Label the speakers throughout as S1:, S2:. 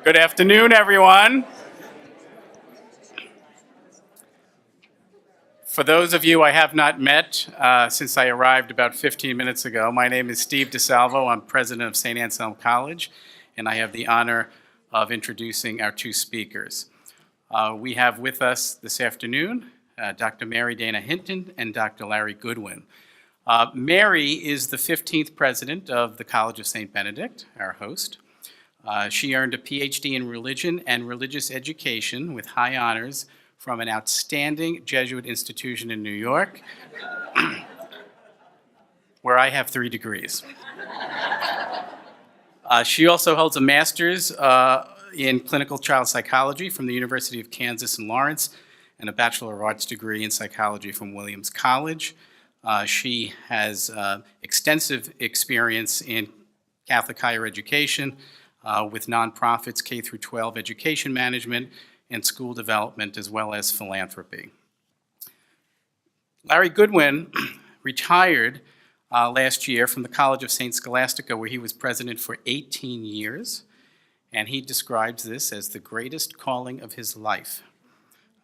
S1: Good afternoon, everyone. For those of you I have not met since I arrived about 15 minutes ago, my name is Steve DeSalvo. I'm president of St. Anselm College, and I have the honor of introducing our two speakers. We have with us this afternoon Dr. Mary Dana Hinton and Dr. Larry Goodwin. Mary is the 15th president of the College of St. Benedict, our host. She earned a PhD in religion and religious education with high honors from an outstanding Jesuit institution in New York, where I have 3 degrees. She also holds a master's in clinical child psychology from the University of Kansas in Lawrence and a Bachelor of Arts degree in psychology from Williams College. She has extensive experience in Catholic higher education with nonprofits, K through 12 education management, and school development, as well as philanthropy. Larry Goodwin retired last year from the College of St. Scholastica, where he was president for 18 years, and he describes this as the greatest calling of his life.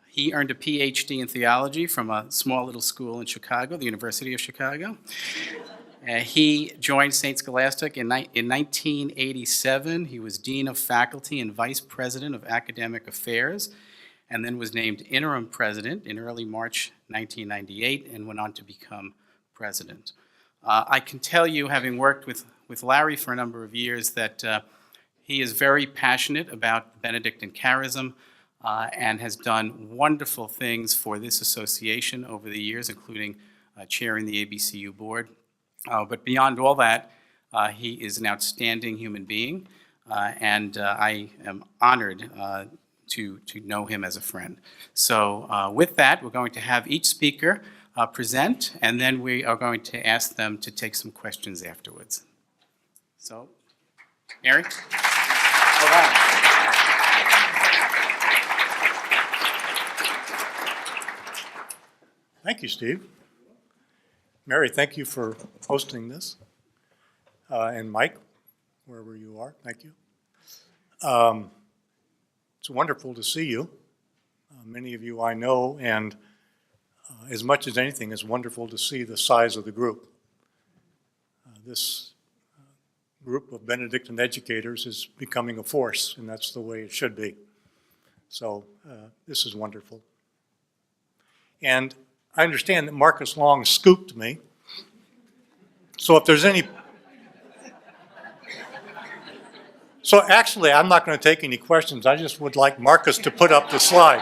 S1: He earned a PhD in theology from a small little school in Chicago, the University of Chicago. He joined St. Scholastic in 1987. He was Dean of Faculty and Vice President of Academic Affairs, and then was named interim president in early March 1998 and went on to become president. I can tell you, having worked with Larry for a number of years, that he is very passionate about the Benedictine charism and has done wonderful things for this association over the years, including chairing the ABCU board. But beyond all that, he is an outstanding human being, and I am honored to know him as a friend. So with that, we're going to have each speaker present, and then we are going to ask them to take some questions afterwards. So, Mary? Hold on.
S2: Thank you, Steve. Mary, thank you for hosting this. And Mike, wherever you are, thank you. It's wonderful to see you. Many of you I know, and as much as anything, it's wonderful to see the size of the group. This group of Benedictine educators is becoming a force, and that's the way it should be. So this is wonderful. And I understand that Marcus Long scooped me. So if there's any... So actually, I'm not going to take any questions. I just would like Marcus to put up the slide.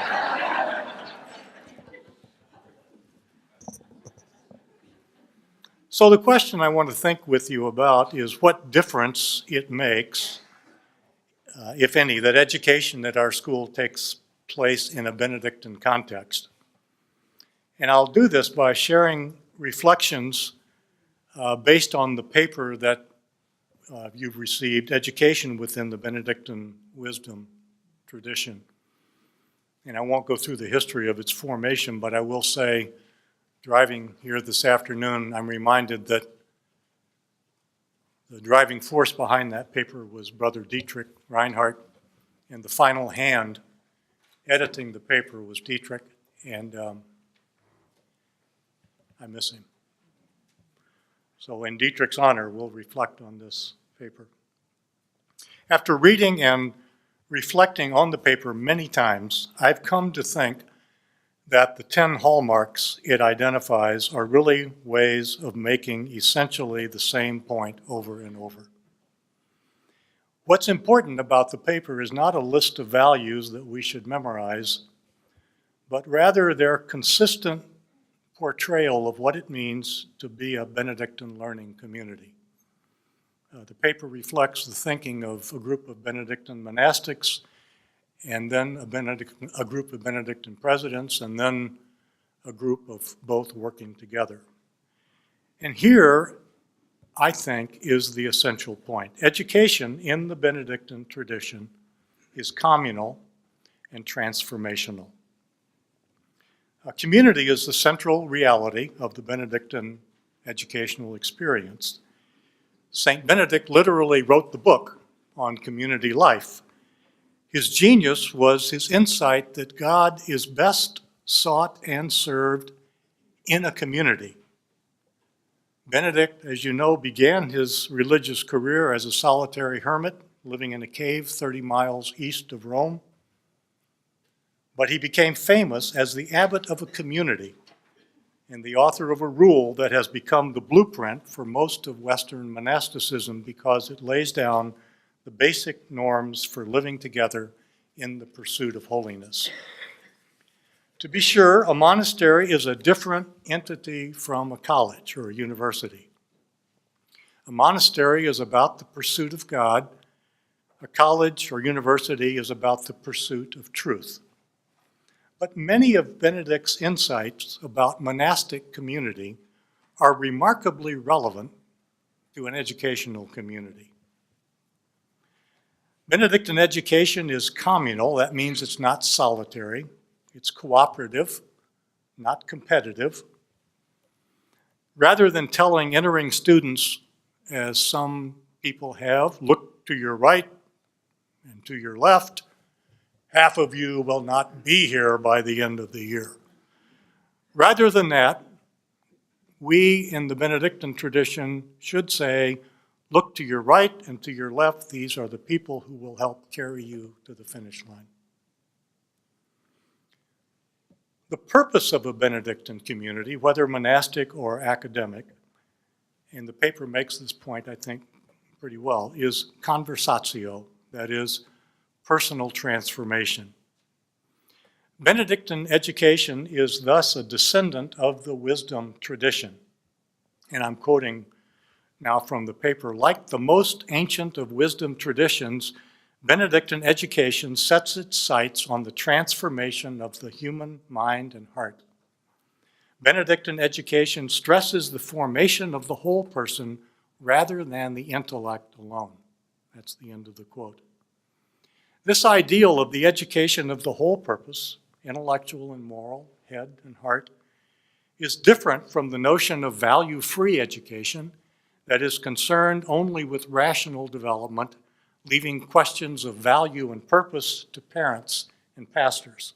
S2: So the question I want to think with you about is what difference it makes, if any, that education at our school takes place in a Benedictine context. And I'll do this by sharing reflections based on the paper that you've received, Education Within the Benedictine Wisdom Tradition. And I won't go through the history of its formation, but I will say, driving here this afternoon, I'm reminded that the driving force behind that paper was Brother Dietrich Reinhardt, and the final hand editing the paper was Dietrich, and I miss him. So in Dietrich's honor, we'll reflect on this paper. After reading and reflecting on the paper many times, I've come to think that the 10 hallmarks it identifies are really ways of making essentially the same point over and over. What's important about the paper is not a list of values that we should memorize, but rather their consistent portrayal of what it means to be a Benedictine learning community. The paper reflects the thinking of a group of Benedictine monastics, and then a group of Benedictine presidents, and then a group of both working together. And here, I think, is the essential point. Education in the Benedictine tradition is communal and transformational. Community is the central reality of the Benedictine educational experience. St. Benedict literally wrote the book on community life, His genius was his insight that God is best sought and served in a community. Benedict, as you know, began his religious career as a solitary hermit, living in a cave 30 miles east of Rome. But he became famous as the abbot of a community and the author of a rule that has become the blueprint for most of Western monasticism because it lays down the basic norms for living together in the pursuit of holiness. To be sure, a monastery is a different entity from a college or a university. A monastery is about the pursuit of God. A college or university is about the pursuit of truth. But many of Benedict's insights about monastic community are remarkably relevant to an educational community. Benedictine education is communal. That means it's not solitary. It's cooperative, not competitive. Rather than telling entering students, as some people have, look to your right and to your left, half of you will not be here by the end of the year. Rather than that, we in the Benedictine tradition should say, look to your right and to your left. These are the people who will help carry you to the finish line. The purpose of a Benedictine community, whether monastic or academic, and the paper makes this point, I think, pretty well, is conversatio, that is, personal transformation. Benedictine education is thus a descendant of the wisdom tradition. And I'm quoting now from the paper, like the most ancient of wisdom traditions, Benedictine education sets its sights on the transformation of the human mind and heart. Benedictine education stresses the formation of the whole person rather than the intellect alone. That's the end of the quote. This ideal of the education of the whole purpose, intellectual and moral, head and heart, is different from the notion of value-free education that is concerned only with rational development, leaving questions of value and purpose to parents and pastors.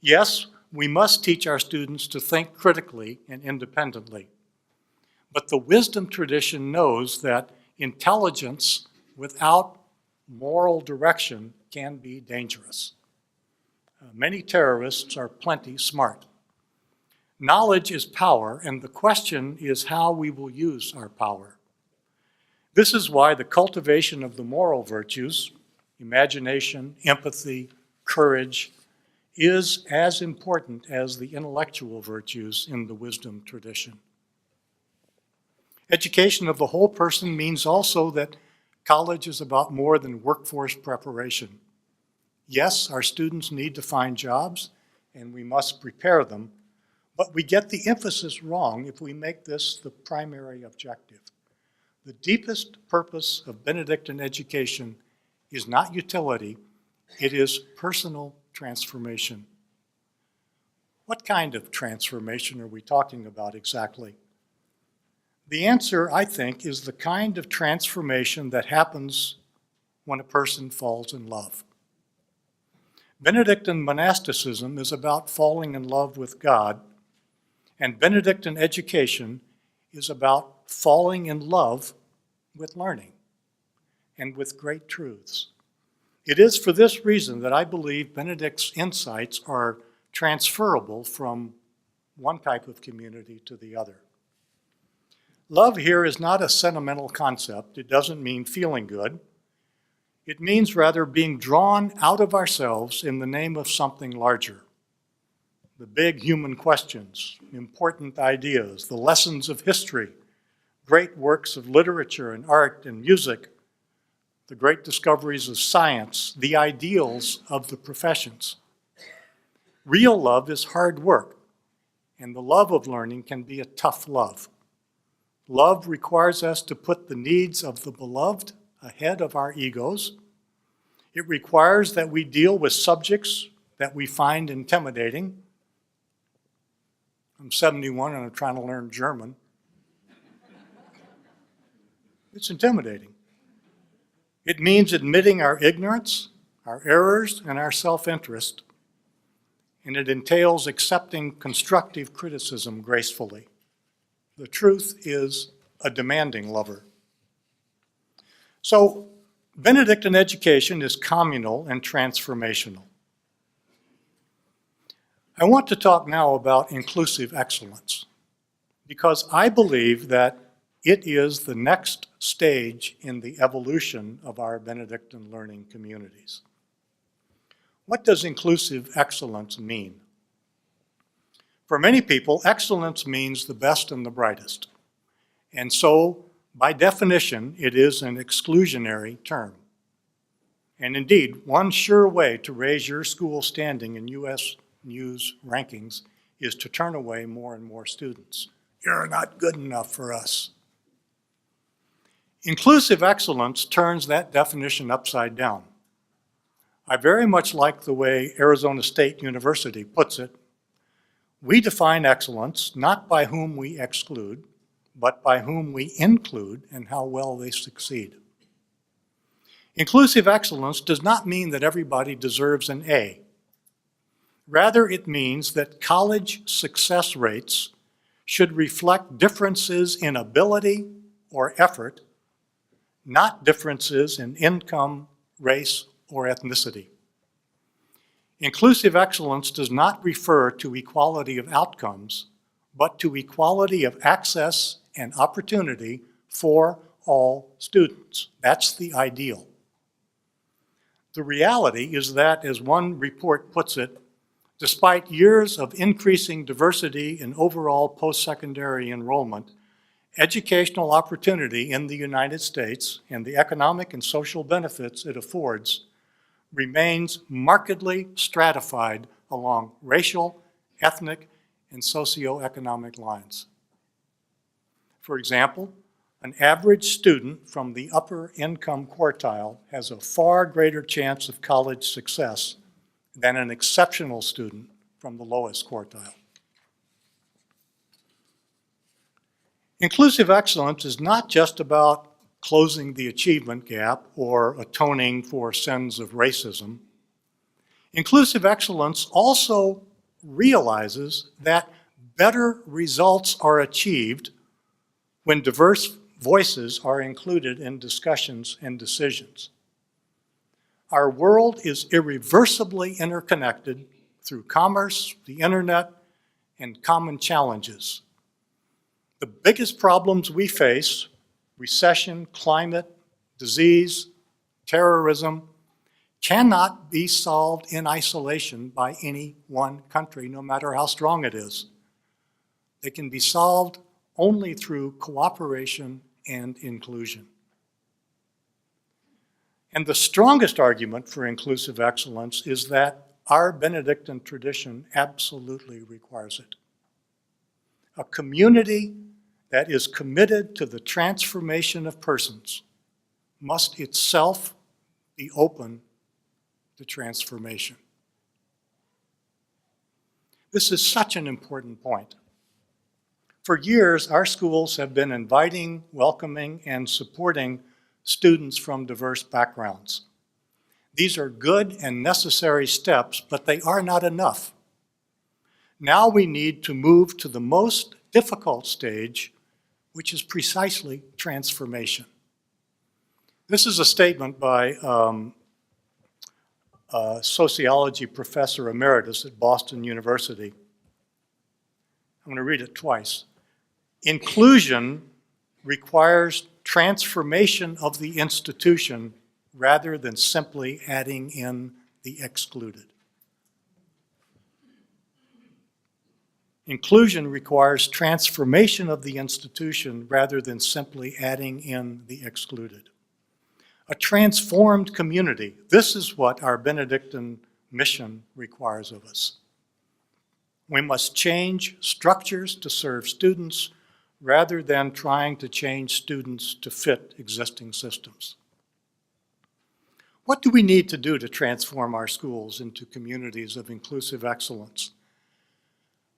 S2: Yes, we must teach our students to think critically and independently, but the wisdom tradition knows that intelligence without moral direction can be dangerous. Many terrorists are plenty smart. Knowledge is power, and the question is how we will use our power. This is why the cultivation of the moral virtues, imagination, empathy, courage, is as important as the intellectual virtues in the wisdom tradition. Education of the whole person means also that college is about more than workforce preparation. Yes, our students need to find jobs, and we must prepare them, but we get the emphasis wrong if we make this the primary objective. The deepest purpose of Benedictine education is not utility, it is personal transformation. What kind of transformation are we talking about exactly? The answer, I think, is the kind of transformation that happens when a person falls in love. Benedictine monasticism is about falling in love with God, and Benedictine education is about falling in love with learning and with great truths. It is for this reason that I believe Benedict's insights are transferable from one type of community to the other. Love here is not a sentimental concept. It doesn't mean feeling good. It means rather being drawn out of ourselves in the name of something larger. The big human questions, important ideas, the lessons of history, great works of literature and art and music, the great discoveries of science, the ideals of the professions. Real love is hard work, and the love of learning can be a tough love. Love requires us to put the needs of the beloved ahead of our egos. It requires that we deal with subjects that we find intimidating. I'm 71 and I'm trying to learn German. It's intimidating. It means admitting our ignorance our errors, and our self-interest, and it entails accepting constructive criticism gracefully. The truth is a demanding lover. So, Benedictine education is communal and transformational. I want to talk now about inclusive excellence, because I believe that it is the next stage in the evolution of our Benedictine learning communities. What does inclusive excellence mean? For many people, excellence means the best and the brightest. And so, by definition, it is an exclusionary term. And indeed, one sure way to raise your school standing in U.S. News rankings is to turn away more and more students. You're not good enough for us. Inclusive excellence turns that definition upside down. I very much like the way Arizona State University puts it. We define excellence not by whom we exclude, but by whom we include and how well they succeed. Inclusive excellence does not mean that everybody deserves an A. Rather, it means that college success rates should reflect differences in ability or effort, not differences in income, race, or ethnicity. Inclusive excellence does not refer to equality of outcomes, but to equality of access and opportunity for all students. That's the ideal. The reality is that, as one report puts it, despite years of increasing diversity in overall post-secondary enrollment, educational opportunity in the United States and the economic and social benefits it affords remains markedly stratified along racial, ethnic, and socioeconomic lines. For example, an average student from the upper income quartile has a far greater chance of college success than an exceptional student from the lowest quartile. Inclusive excellence is not just about closing the achievement gap or atoning for sins of racism. Inclusive excellence also realizes that better results are achieved when diverse voices are included in discussions and decisions. Our world is irreversibly interconnected through commerce, the internet, and common challenges. The biggest problems we face, recession, climate, disease, terrorism, cannot be solved in isolation by any one country, no matter how strong it is. They can be solved only through cooperation and inclusion. And the strongest argument for inclusive excellence is that our Benedictine tradition absolutely requires it. A community that is committed to the transformation of persons must itself be open to transformation. This is such an important point. For years, our schools have been inviting, welcoming, and supporting students from diverse backgrounds. These are good and necessary steps, but they are not enough. Now we need to move to the most difficult stage, which is precisely transformation. This is a statement by a sociology professor emeritus at Boston University. I'm going to read it twice. Inclusion requires transformation of the institution rather than simply adding in the excluded. Inclusion requires transformation of the institution rather than simply adding in the excluded. A transformed community, this is what our Benedictine mission requires of us. We must change structures to serve students rather than trying to change students to fit existing systems. What do we need to do to transform our schools into communities of inclusive excellence?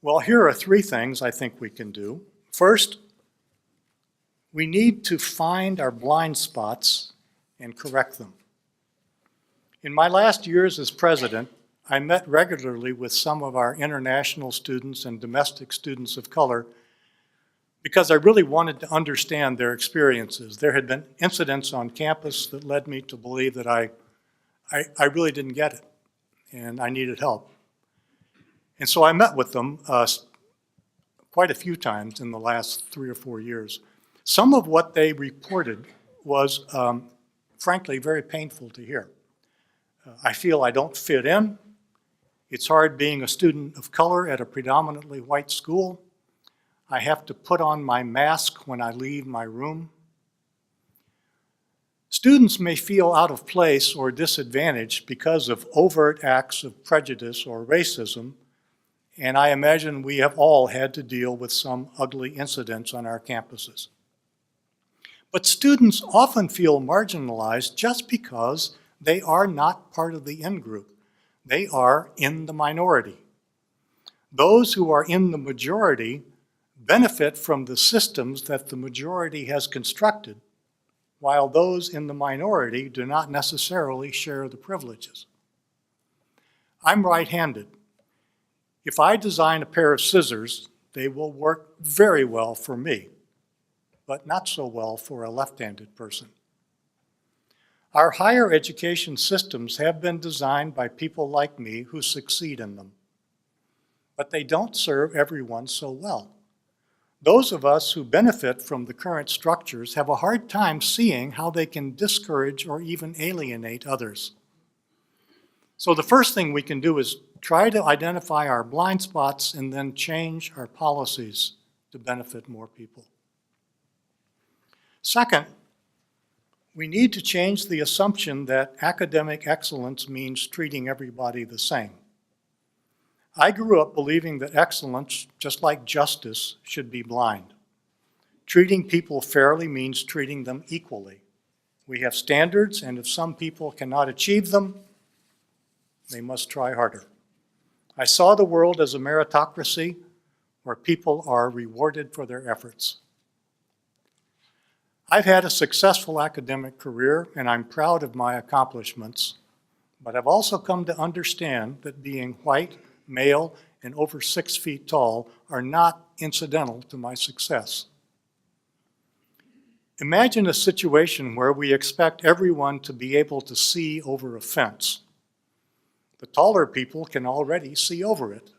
S2: Well, here are 3 things I think we can do. First, we need to find our blind spots and correct them. In my last years as president, I met regularly with some of our international students and domestic students of color because I really wanted to understand their experiences. There had been incidents on campus that led me to believe that I really didn't get it and I needed help. And so I met with them quite a few times in the last 3 or 4 years. Some of what they reported was, frankly, very painful to hear. I feel I don't fit in. It's hard being a student of color at a predominantly white school. I have to put on my mask when I leave my room. Students may feel out of place or disadvantaged because of overt acts of prejudice or racism, and I imagine we have all had to deal with some ugly incidents on our campuses. But students often feel marginalized just because they are not part of the in-group. They are in the minority. Those who are in the majority benefit from the systems that the majority has constructed, while those in the minority do not necessarily share the privileges. I'm right-handed. If I design a pair of scissors, they will work very well for me, but not so well for a left-handed person. Our higher education systems have been designed by people like me who succeed in them, but they don't serve everyone so well. Those of us who benefit from the current structures have a hard time seeing how they can discourage or even alienate others. So the first thing we can do is try to identify our blind spots and then change our policies to benefit more people. Second, we need to change the assumption that academic excellence means treating everybody the same. I grew up believing that excellence, just like justice, should be blind. Treating people fairly means treating them equally. We have standards, and if some people cannot achieve them, they must try harder. I saw the world as a meritocracy where people are rewarded for their efforts. I've had a successful academic career, and I'm proud of my accomplishments, but I've also come to understand that being white, male, and over 6 feet tall are not incidental to my success. Imagine a situation where we expect everyone to be able to see over a fence. The taller people can already see over it,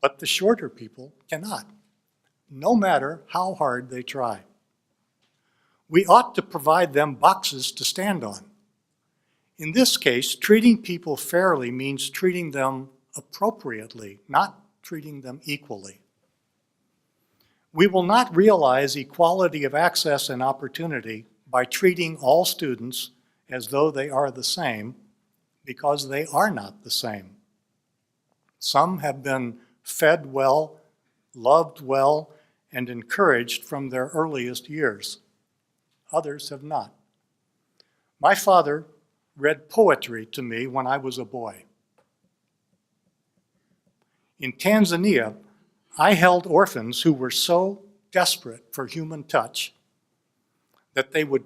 S2: but the shorter people cannot, no matter how hard they try. We ought to provide them boxes to stand on. In this case, treating people fairly means treating them appropriately, not treating them equally. We will not realize equality of access and opportunity by treating all students as though they are the same, because they are not the same. Some have been fed well, loved well, and encouraged from their earliest years. Others have not. My father read poetry to me when I was a boy. In Tanzania, I held orphans who were so desperate for human touch that they would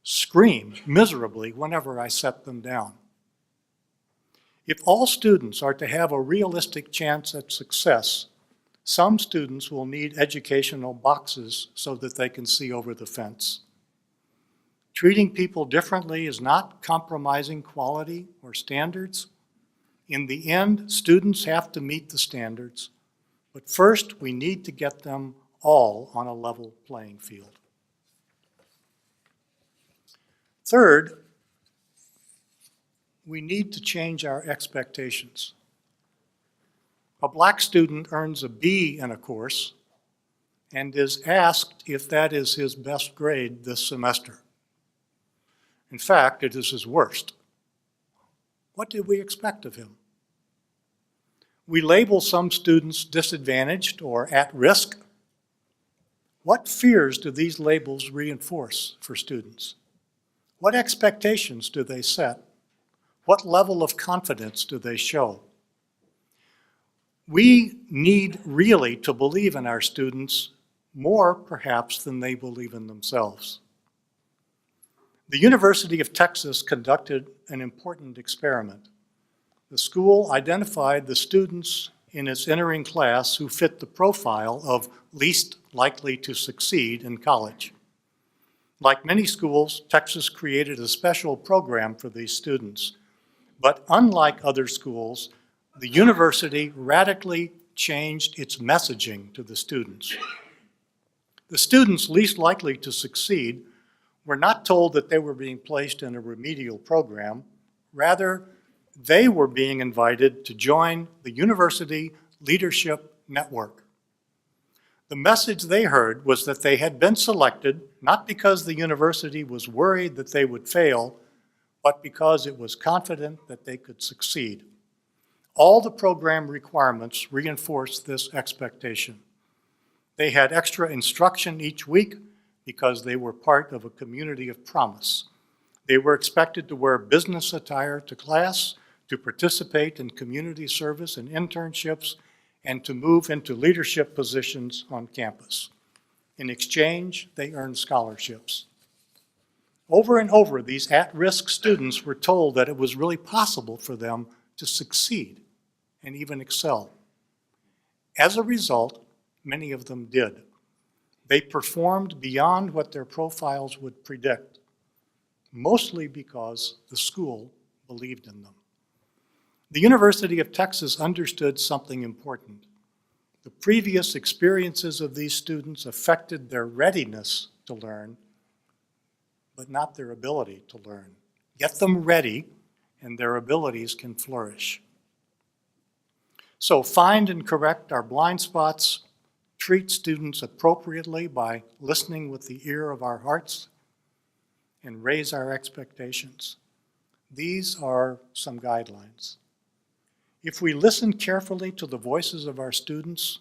S2: scream miserably whenever I set them down. If all students are to have a realistic chance at success, some students will need educational boxes so that they can see over the fence. Treating people differently is not compromising quality or standards. In the end, students have to meet the standards, but first we need to get them all on a level playing field. Third, we need to change our expectations. A black student earns a B in a course and is asked if that is his best grade this semester. In fact, it is his worst. What did we expect of him? We label some students disadvantaged or at risk. What fears do these labels reinforce for students? What expectations do they set? What level of confidence do they show? We need really to believe in our students more, perhaps, than they believe in themselves. The University of Texas conducted an important experiment. The school identified the students in its entering class who fit the profile of least likely to succeed in college. Like many schools, Texas created a special program for these students. But unlike other schools, the university radically changed its messaging to the students. The students least likely to succeed were not told that they were being placed in a remedial program. Rather, they were being invited to join the University Leadership Network. The message they heard was that they had been selected not because the university was worried that they would fail, but because it was confident that they could succeed. All the program requirements reinforced this expectation. They had extra instruction each week because they were part of a community of promise. They were expected to wear business attire to class, to participate in community service and internships, and to move into leadership positions on campus. In exchange, they earned scholarships. Over and over, these at-risk students were told that it was really possible for them to succeed and even excel. As a result, many of them did. They performed beyond what their profiles would predict, mostly because the school believed in them. The University of Texas understood something important. The previous experiences of these students affected their readiness to learn, but not their ability to learn. Get them ready, and their abilities can flourish. So find and correct our blind spots, treat students appropriately by listening with the ear of our hearts, and raise our expectations. These are some guidelines. If we listen carefully to the voices of our students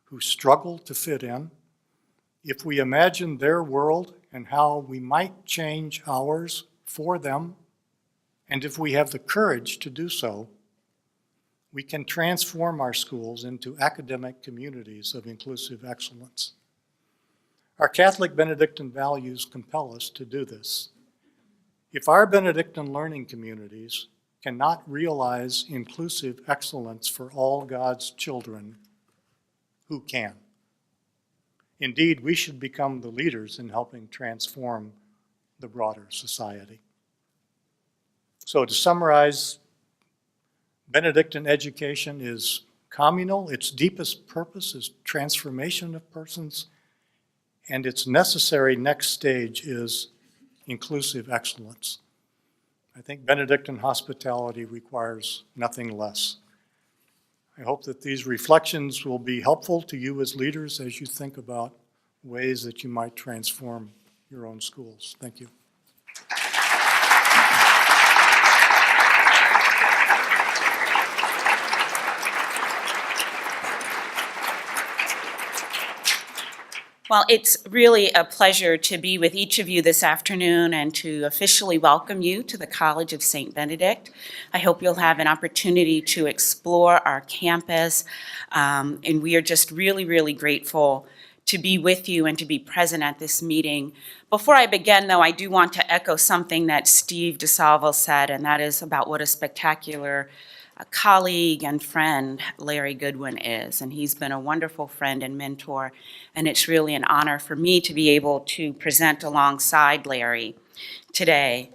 S2: who struggle to fit in, if we imagine their world and how we might change ours for them, and if we have the courage to do so, we can transform our schools into academic communities of inclusive excellence. Our Catholic Benedictine values compel us to do this. If our Benedictine learning communities cannot realize inclusive excellence for all God's children, who can? Indeed, we should become the leaders in helping transform the broader society. So to summarize, Benedictine education is communal. Its deepest purpose is transformation of persons, and its necessary next stage is inclusive excellence. I think Benedictine hospitality requires nothing less. I hope that these reflections will be helpful to you as leaders as you think about ways that you might transform your own schools. Thank you.
S3: Well, it's really a pleasure to be with each of you this afternoon and to officially welcome you to the College of St. Benedict. I hope you'll have an opportunity to explore our campus, and we are just really, really grateful to be with you and to be present at this meeting. Before I begin, though, I do want to echo something that Steve DeSalvo said, and that is about what a spectacular colleague and friend Larry Goodwin is, and he's been a wonderful friend and mentor, and it's really an honor for me to be able to present alongside Larry today.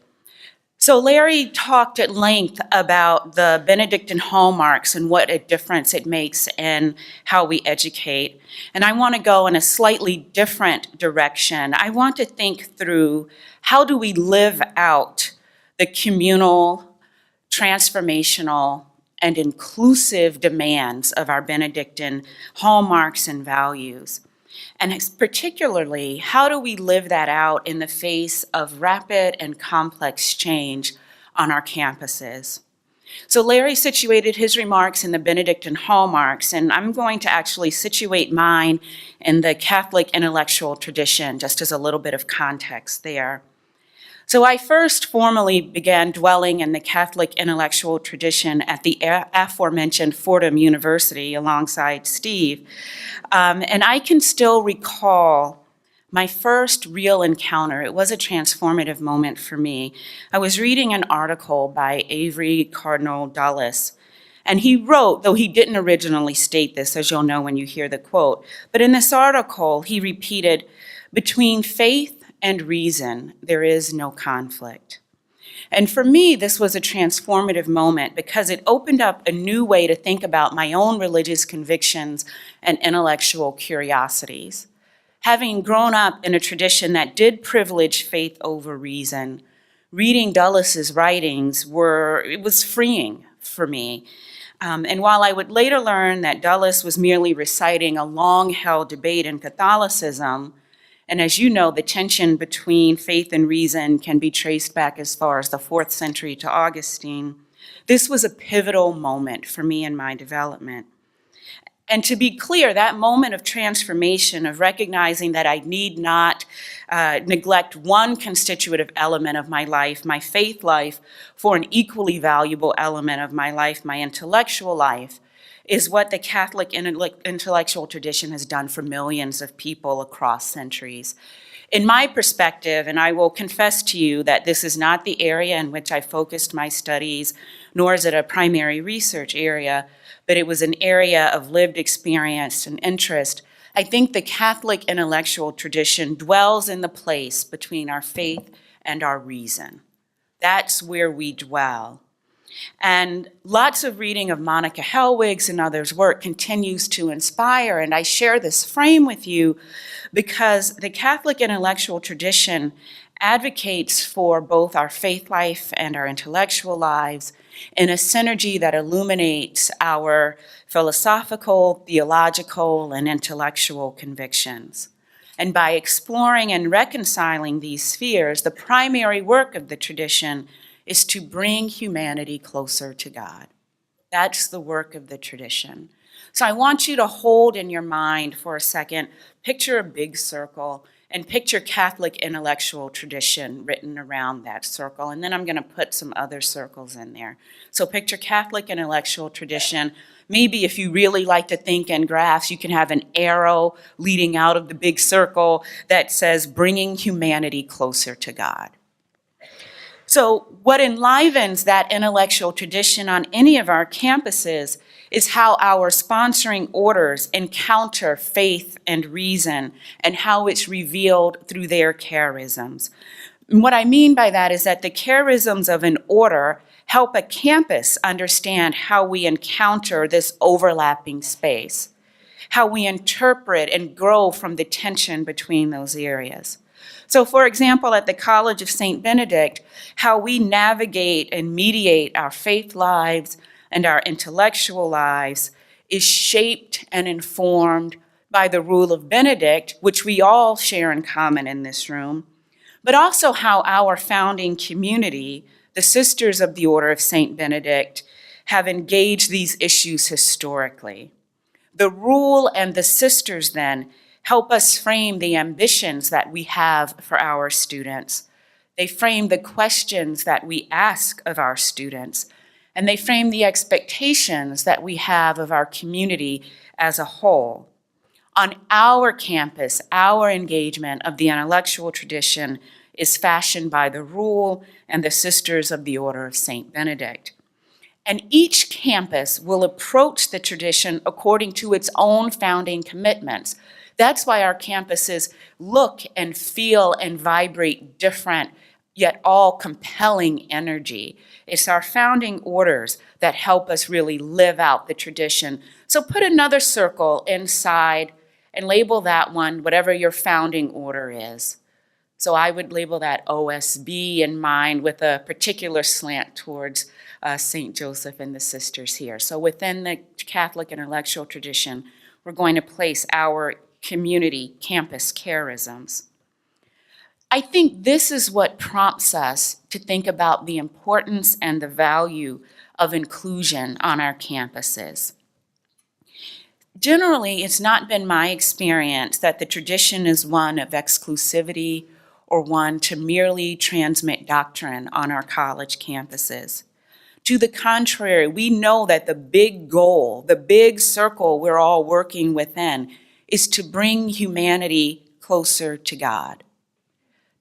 S3: So Larry talked at length about the Benedictine hallmarks and what a difference it makes in how we educate, and I want to go in a slightly different direction. I want to think through how do we live out the communal, transformational, and inclusive demands of our Benedictine hallmarks and values. And particularly, how do we live that out in the face of rapid and complex change on our campuses? So Larry situated his remarks in the Benedictine hallmarks, and I'm going to actually situate mine in the Catholic intellectual tradition, just as a little bit of context there. So I first formally began dwelling in the Catholic intellectual tradition at the aforementioned Fordham University alongside Steve. And I can still recall My first real encounter, it was a transformative moment for me. I was reading an article by Avery Cardinal Dulles, and he wrote, though he didn't originally state this, as you'll know when you hear the quote, but in this article, he repeated, "Between faith and reason, there is no conflict." And for me, this was a transformative moment because it opened up a new way to think about my own religious convictions and intellectual curiosities. Having grown up in a tradition that did privilege faith over reason, reading Dulles's writings was freeing for me. And while I would later learn that Dulles was merely reciting a long-held debate in Catholicism, and as you know, the tension between faith and reason can be traced back as far as the 4th century to Augustine, this was a pivotal moment for me in my development. And to be clear, that moment of transformation, of recognizing that I need not neglect one constitutive element of my life, my faith life, for an equally valuable element of my life, my intellectual life, is what the Catholic intellectual tradition has done for millions of people across centuries. In my perspective, and I will confess to you that this is not the area in which I focused my studies, nor is it a primary research area, but it was an area of lived experience and interest. I think the Catholic intellectual tradition dwells in the place between our faith and our reason. That's where we dwell. And lots of reading of Monica Hellwig's and others' work continues to inspire, and I share this frame with you because the Catholic intellectual tradition advocates for both our faith life and our intellectual lives in a synergy that illuminates our philosophical, theological, and intellectual convictions. And by exploring and reconciling these spheres, the primary work of the tradition is to bring humanity closer to God. That's the work of the tradition. So I want you to hold in your mind for a second, picture a big circle, and picture Catholic intellectual tradition written around that circle. And then I'm going to put some other circles in there. So picture Catholic intellectual tradition. Maybe if you really like to think in graphs, you can have an arrow leading out of the big circle that says bringing humanity closer to God. So what enlivens that intellectual tradition on any of our campuses is how our sponsoring orders encounter faith and reason and how it's revealed through their charisms. And what I mean by that is that the charisms of an order help a campus understand how we encounter this overlapping space, how we interpret and grow from the tension between those areas. So for example, at the College of St. Benedict, how we navigate and mediate our faith lives and our intellectual lives is shaped and informed by the rule of Benedict, which we all share in common in this room, but also how our founding community, the Sisters of the Order of St. Benedict, have engaged these issues historically. The rule and the sisters then help us frame the ambitions that we have for our students. They frame the questions that we ask of our students, and they frame the expectations that we have of our community as a whole. On our campus, our engagement of the intellectual tradition is fashioned by the rule and the Sisters of the Order of St. Benedict. And each campus will approach the tradition according to its own founding commitments. That's why our campuses look and feel and vibrate different, yet all compelling energy. It's our founding orders that help us really live out the tradition. So put another circle inside and label that one whatever your founding order is. So I would label that OSB in mind with a particular slant towards St. Joseph and the sisters here. So within the Catholic intellectual tradition, we're going to place our community campus charisms. I think this is what prompts us to think about the importance and the value of inclusion on our campuses. Generally, it's not been my experience that the tradition is one of exclusivity or one to merely transmit doctrine on our college campuses. To the contrary, we know that the big goal, the big circle we're all working within, is to bring humanity closer to God.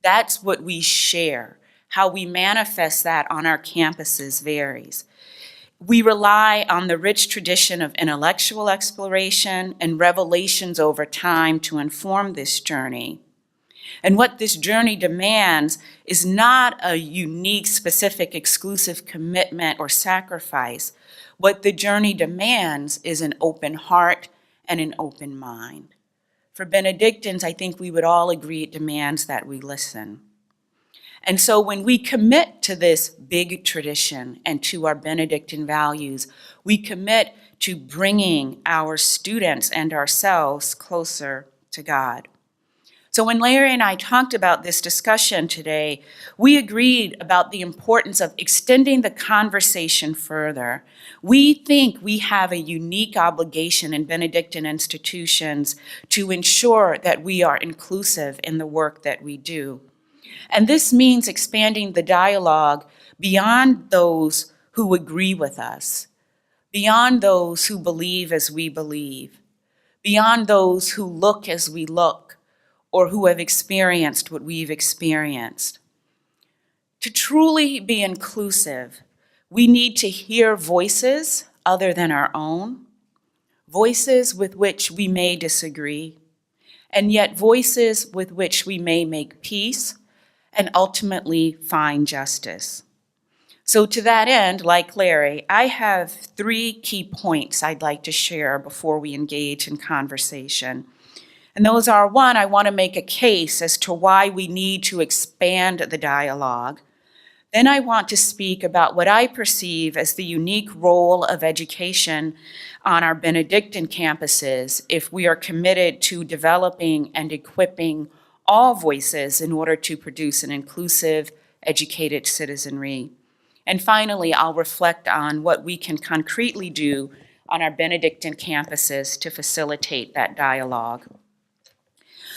S3: That's what we share. How we manifest that on our campuses varies. We rely on the rich tradition of intellectual exploration and revelations over time to inform this journey. And what this journey demands is not a unique, specific, exclusive commitment or sacrifice. What the journey demands is an open heart and an open mind. For Benedictines, I think we would all agree it demands that we listen. And so when we commit to this big tradition and to our Benedictine values, we commit to bringing our students and ourselves closer to God. So when Larry and I talked about this discussion today, we agreed about the importance of extending the conversation further. We think we have a unique obligation in Benedictine institutions to ensure that we are inclusive in the work that we do. And this means expanding the dialogue beyond those who agree with us, beyond those who believe as we believe, beyond those who look as we look, or who have experienced what we've experienced. To truly be inclusive, we need to hear voices other than our own, voices with which we may disagree, and yet voices with which we may make peace and ultimately find justice. So to that end, like Larry, I have 3 key points I'd like to share before we engage in conversation. And those are, 1, I want to make a case as to why we need to expand the dialogue. Then I want to speak about what I perceive as the unique role of education on our Benedictine campuses if we are committed to developing and equipping all voices in order to produce an inclusive, educated citizenry. And finally, I'll reflect on what we can concretely do on our Benedictine campuses to facilitate that dialogue.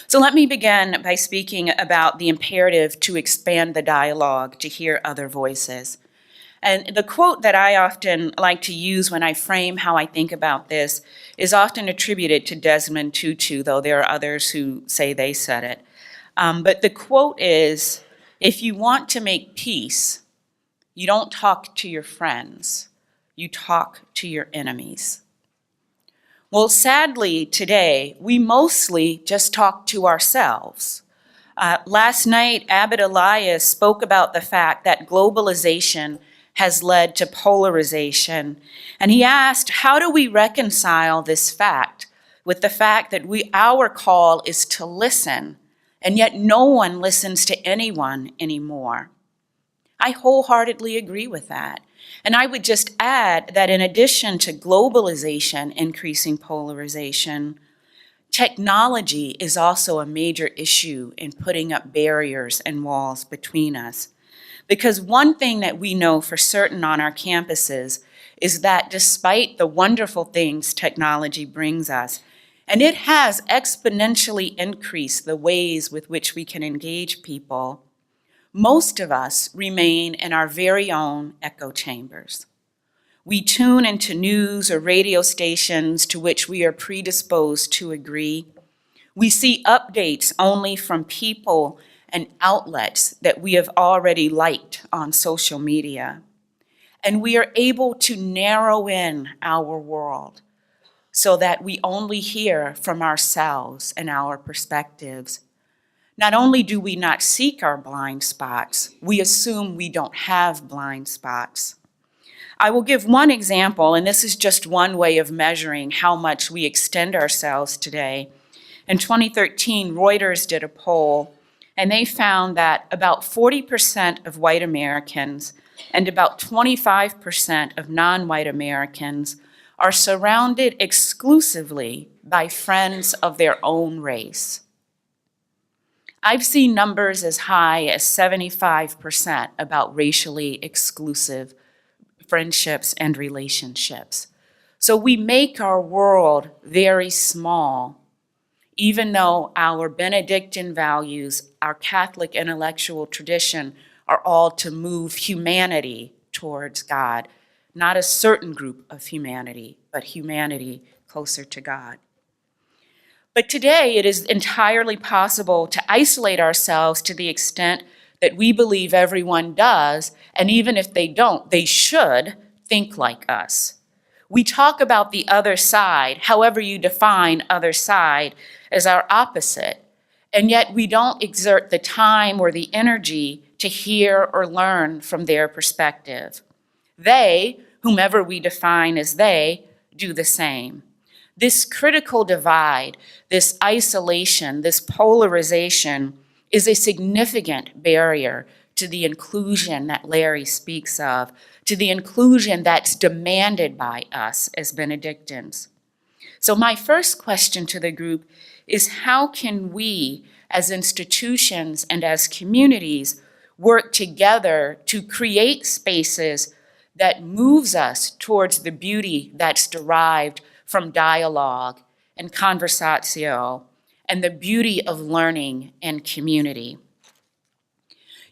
S3: So let me begin by speaking about the imperative to expand the dialogue to hear other voices. And the quote that I often like to use when I frame how I think about this is often attributed to Desmond Tutu, though there are others who say they said it. But the quote is, if you want to make peace, you don't talk to your friends, you talk to your enemies. Well, sadly, today, we mostly just talk to ourselves. Last night, Abbot Elias spoke about the fact that globalization has led to polarization, and he asked, how do we reconcile this fact with the fact that our call is to listen, and yet no one listens to anyone anymore? I wholeheartedly agree with that. And I would just add that in addition to globalization increasing polarization, technology is also a major issue in putting up barriers and walls between us. Because one thing that we know for certain on our campuses is that despite the wonderful things technology brings us, and it has exponentially increased the ways with which we can engage people, most of us remain in our very own echo chambers. We tune into news or radio stations to which we are predisposed to agree. We see updates only from people and outlets that we have already liked on social media. And we are able to narrow in our world so that we only hear from ourselves and our perspectives. Not only do we not seek our blind spots, we assume we don't have blind spots. I will give one example, and this is just one way of measuring how much we extend ourselves today. In 2013, Reuters did a poll, and they found that about 40% of white Americans and about 25% of non-white Americans are surrounded exclusively by friends of their own race. I've seen numbers as high as 75% about racially exclusive friendships and relationships. So we make our world very small, even though our Benedictine values, our Catholic intellectual tradition, are all to move humanity towards God. Not a certain group of humanity, but humanity closer to God. But today it is entirely possible to isolate ourselves to the extent that we believe everyone does, and even if they don't, they should think like us. We talk about the other side, however you define other side, as our opposite, and yet we don't exert the time or the energy to hear or learn from their perspective. They, whomever we define as they, do the same. This critical divide, this isolation, this polarization is a significant barrier to the inclusion that Larry speaks of, to the inclusion that's demanded by us as Benedictines. So my first question to the group is, how can we as institutions and as communities work together to create spaces that moves us towards the beauty that's derived from dialogue and conversatio and the beauty of learning and community?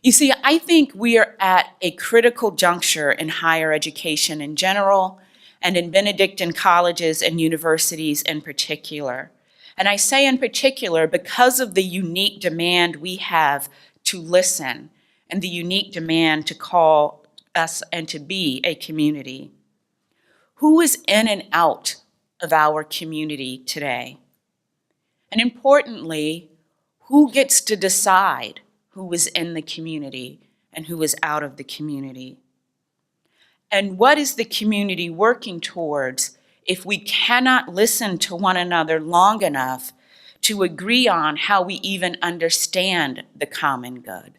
S3: You see, I think we are at a critical juncture in higher education in general and in Benedictine colleges and universities in particular. And I say in particular because of the unique demand we have to listen and the unique demand to call us and to be a community. Who is in and out of our community today? And importantly, who gets to decide who is in the community and who is out of the community? And what is the community working towards if we cannot listen to one another long enough to agree on how we even understand the common good?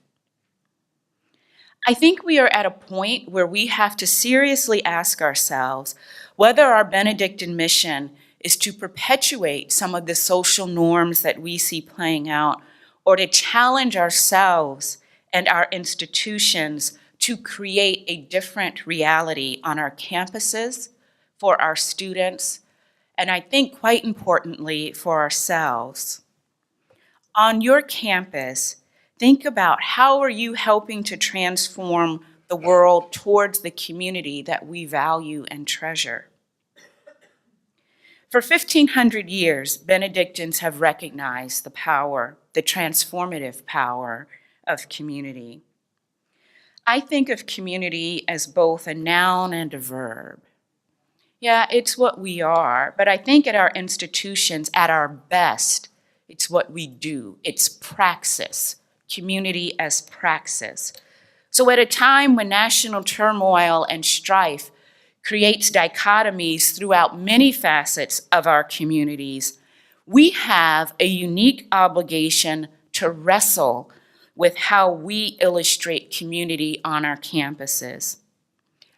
S3: I think we are at a point where we have to seriously ask ourselves whether our Benedictine mission is to perpetuate some of the social norms that we see playing out, or to challenge ourselves and our institutions to create a different reality on our campuses, for our students, and I think quite importantly for ourselves. On your campus, think about how are you helping to transform the world towards the community that we value and treasure. For 1,500 years, Benedictines have recognized the power, the transformative power of community. I think of community as both a noun and a verb. Yeah, it's what we are, but I think at our institutions, at our best, it's what we do. It's praxis, community as praxis. So at a time when national turmoil and strife creates dichotomies throughout many facets of our communities, we have a unique obligation to wrestle with how we illustrate community on our campuses.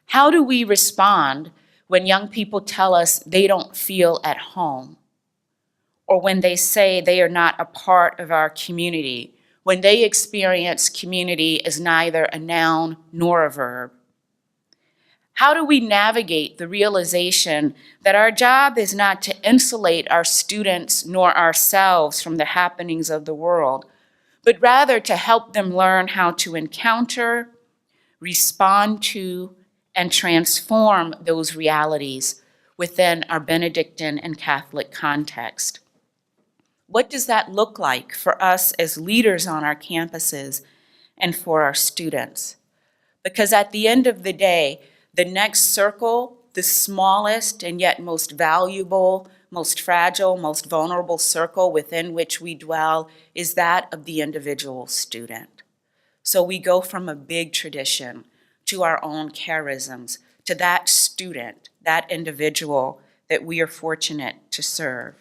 S3: How do we respond when young people tell us they don't feel at home, or when they say they are not a part of our community, when they experience community as neither a noun nor a verb? How do we navigate the realization that our job is not to insulate our students nor ourselves from the happenings of the world, but rather to help them learn how to encounter, respond to, and transform those realities within our Benedictine and Catholic context? What does that look like for us as leaders on our campuses and for our students? Because at the end of the day, the next circle, the smallest and yet most valuable, most fragile, most vulnerable circle within which we dwell is that of the individual student. So we go from a big tradition to our own charisms, to that student, that individual that we are fortunate to serve.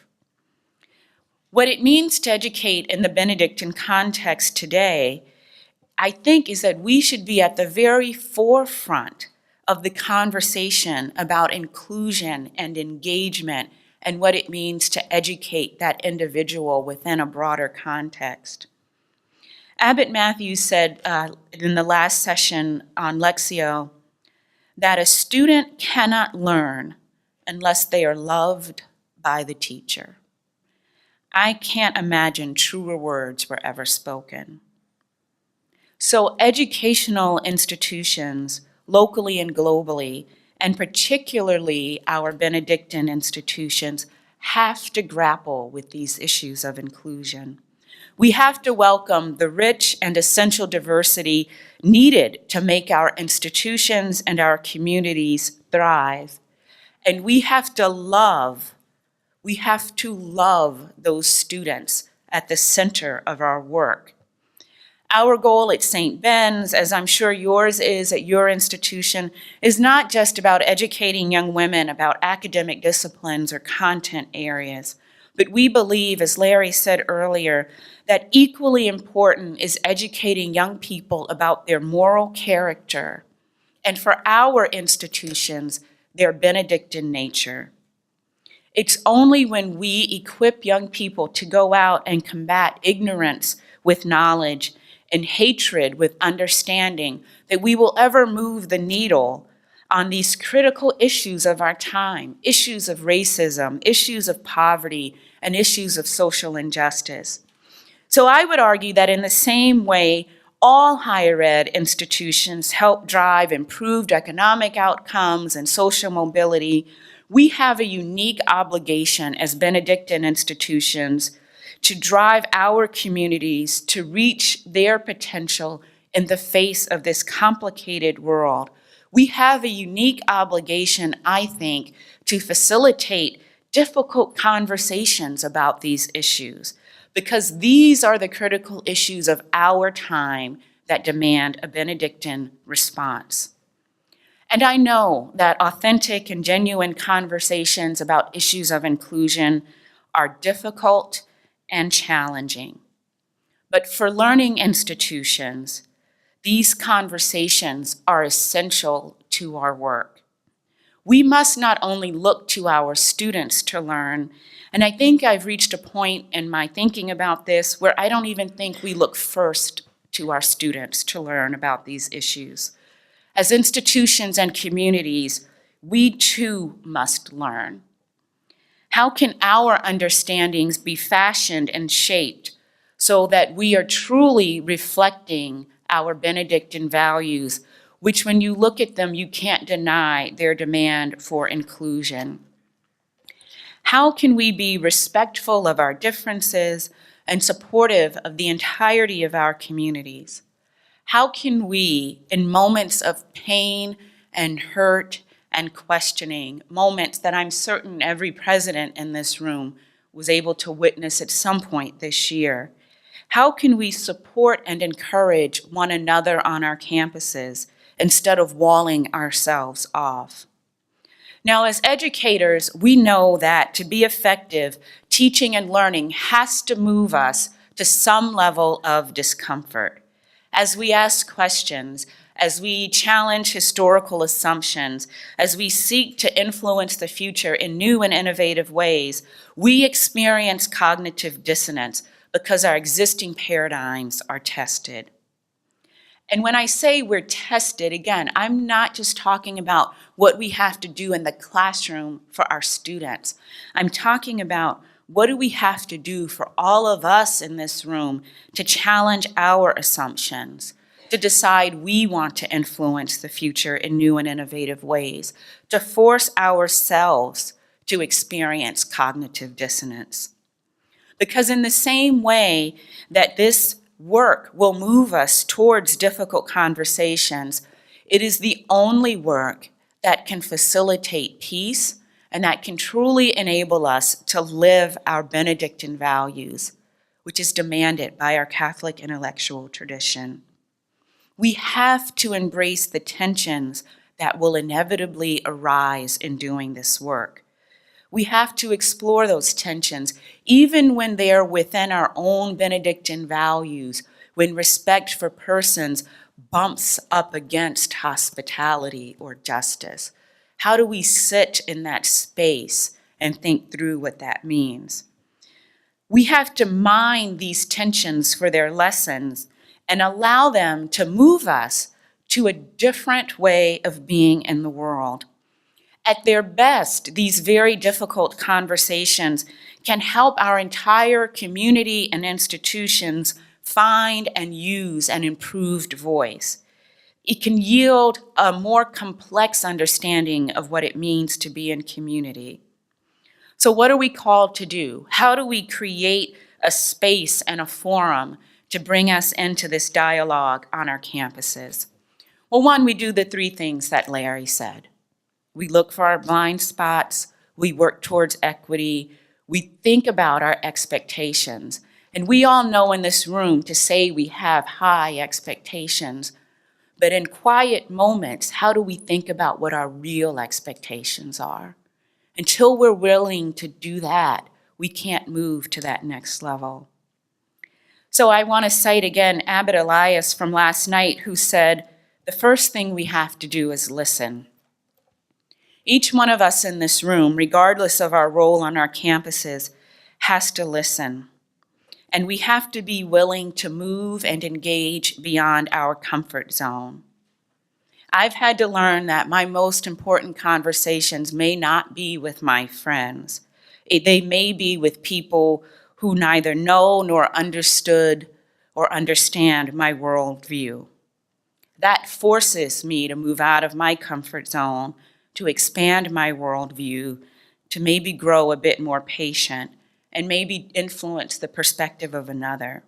S3: What it means to educate in the Benedictine context today, I think, is that we should be at the very forefront of the conversation about inclusion and engagement and what it means to educate that individual within a broader context. Abbot Matthews said in the last session on Lectio that a student cannot learn unless they are loved by the teacher. I can't imagine truer words were ever spoken. So educational institutions, locally and globally, and particularly our Benedictine institutions, have to grapple with these issues of inclusion. We have to welcome the rich and essential diversity needed to make our institutions and our communities thrive. And we have to love those students at the center of our work. Our goal at St. Ben's, as I'm sure yours is at your institution, is not just about educating young women about academic disciplines or content areas, but we believe, as Larry said earlier, that equally important is educating young people about their moral character, and for our institutions, their Benedictine nature. It's only when we equip young people to go out and combat ignorance with knowledge and hatred with understanding that we will ever move the needle on these critical issues of our time, issues of racism, issues of poverty, and issues of social injustice. So I would argue that in the same way, all higher ed institutions help drive improved economic outcomes and social mobility, we have a unique obligation as Benedictine institutions to drive our communities to reach their potential in the face of this complicated world. We have a unique obligation, I think, to facilitate difficult conversations about these issues, because these are the critical issues of our time that demand a Benedictine response. And I know that authentic and genuine conversations about issues of inclusion are difficult and challenging. But for learning institutions, these conversations are essential to our work. We must not only look to our students to learn, and I think I've reached a point in my thinking about this where I don't even think we look first to our students to learn about these issues. As institutions and communities, we too must learn. How can our understandings be fashioned and shaped so that we are truly reflecting our Benedictine values, which when you look at them, you can't deny their demand for inclusion? How can we be respectful of our differences and supportive of the entirety of our communities? How can we, in moments of pain and hurt and questioning, moments that I'm certain every president in this room was able to witness at some point this year, how can we support and encourage one another on our campuses instead of walling ourselves off? Now, as educators, we know that to be effective, teaching and learning has to move us to some level of discomfort. As we ask questions, as we challenge historical assumptions, as we seek to influence the future in new and innovative ways, we experience cognitive dissonance because our existing paradigms are tested. And when I say we're tested, again, I'm not just talking about what we have to do in the classroom for our students. I'm talking about what do we have to do for all of us in this room to challenge our assumptions, to decide we want to influence the future in new and innovative ways, to force ourselves to experience cognitive dissonance. Because in the same way that this work will move us towards difficult conversations, it is the only work that can facilitate peace and that can truly enable us to live our Benedictine values, which is demanded by our Catholic intellectual tradition. We have to embrace the tensions that will inevitably arise in doing this work. We have to explore those tensions, even when they are within our own Benedictine values, when respect for persons bumps up against hospitality or justice. How do we sit in that space and think through what that means? We have to mine these tensions for their lessons and allow them to move us to a different way of being in the world. At their best, these very difficult conversations can help our entire community and institutions find and use an improved voice. It can yield a more complex understanding of what it means to be in community. So what are we called to do? How do we create a space and a forum to bring us into this dialogue on our campuses? Well, one, we do the three things that Larry said. We look for our blind spots, we work towards equity, we think about our expectations. And we all know in this room to say we have high expectations, but in quiet moments, how do we think about what our real expectations are? Until we're willing to do that, we can't move to that next level. So I want to cite again Abbot Elias from last night, who said, the first thing we have to do is listen. Each one of us in this room, regardless of our role on our campuses, has to listen. And we have to be willing to move and engage beyond our comfort zone. I've had to learn that my most important conversations may not be with my friends. They may be with people who neither know nor understood or understand my worldview. That forces me to move out of my comfort zone, to expand my worldview, to maybe grow a bit more patient, and maybe influence the perspective of another.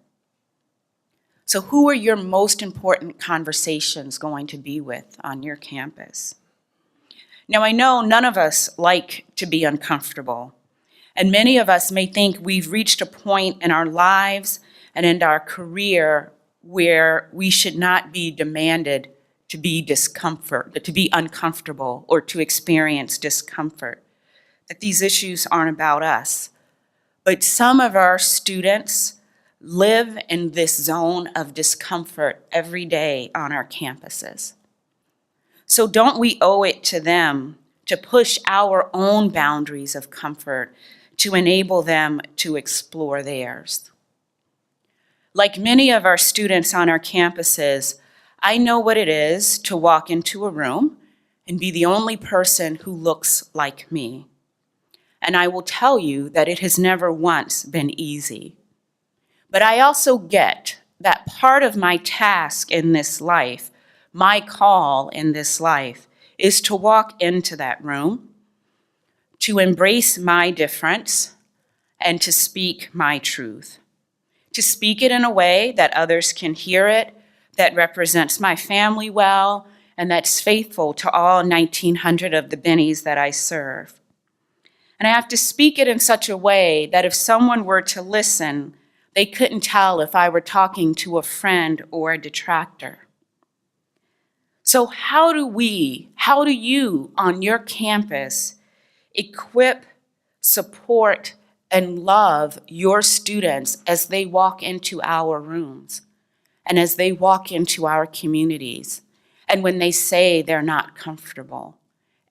S3: So who are your most important conversations going to be with on your campus? Now, I know none of us like to be uncomfortable, and many of us may think we've reached a point in our lives and in our career where we should not be demanded to be uncomfortable or to experience discomfort, that these issues aren't about us. But some of our students live in this zone of discomfort every day on our campuses. So don't we owe it to them to push our own boundaries of comfort to enable them to explore theirs? Like many of our students on our campuses, I know what it is to walk into a room and be the only person who looks like me. And I will tell you that it has never once been easy. But I also get that part of my task in this life, my call in this life, is to walk into that room, to embrace my difference, and to speak my truth. To speak it in a way that others can hear it, that represents my family well, and that's faithful to all 1,900 of the Bennies that I serve. And I have to speak it in such a way that if someone were to listen, they couldn't tell if I were talking to a friend or a detractor. So how do you on your campus equip, support, and love your students as they walk into our rooms and as they walk into our communities, and when they say they're not comfortable,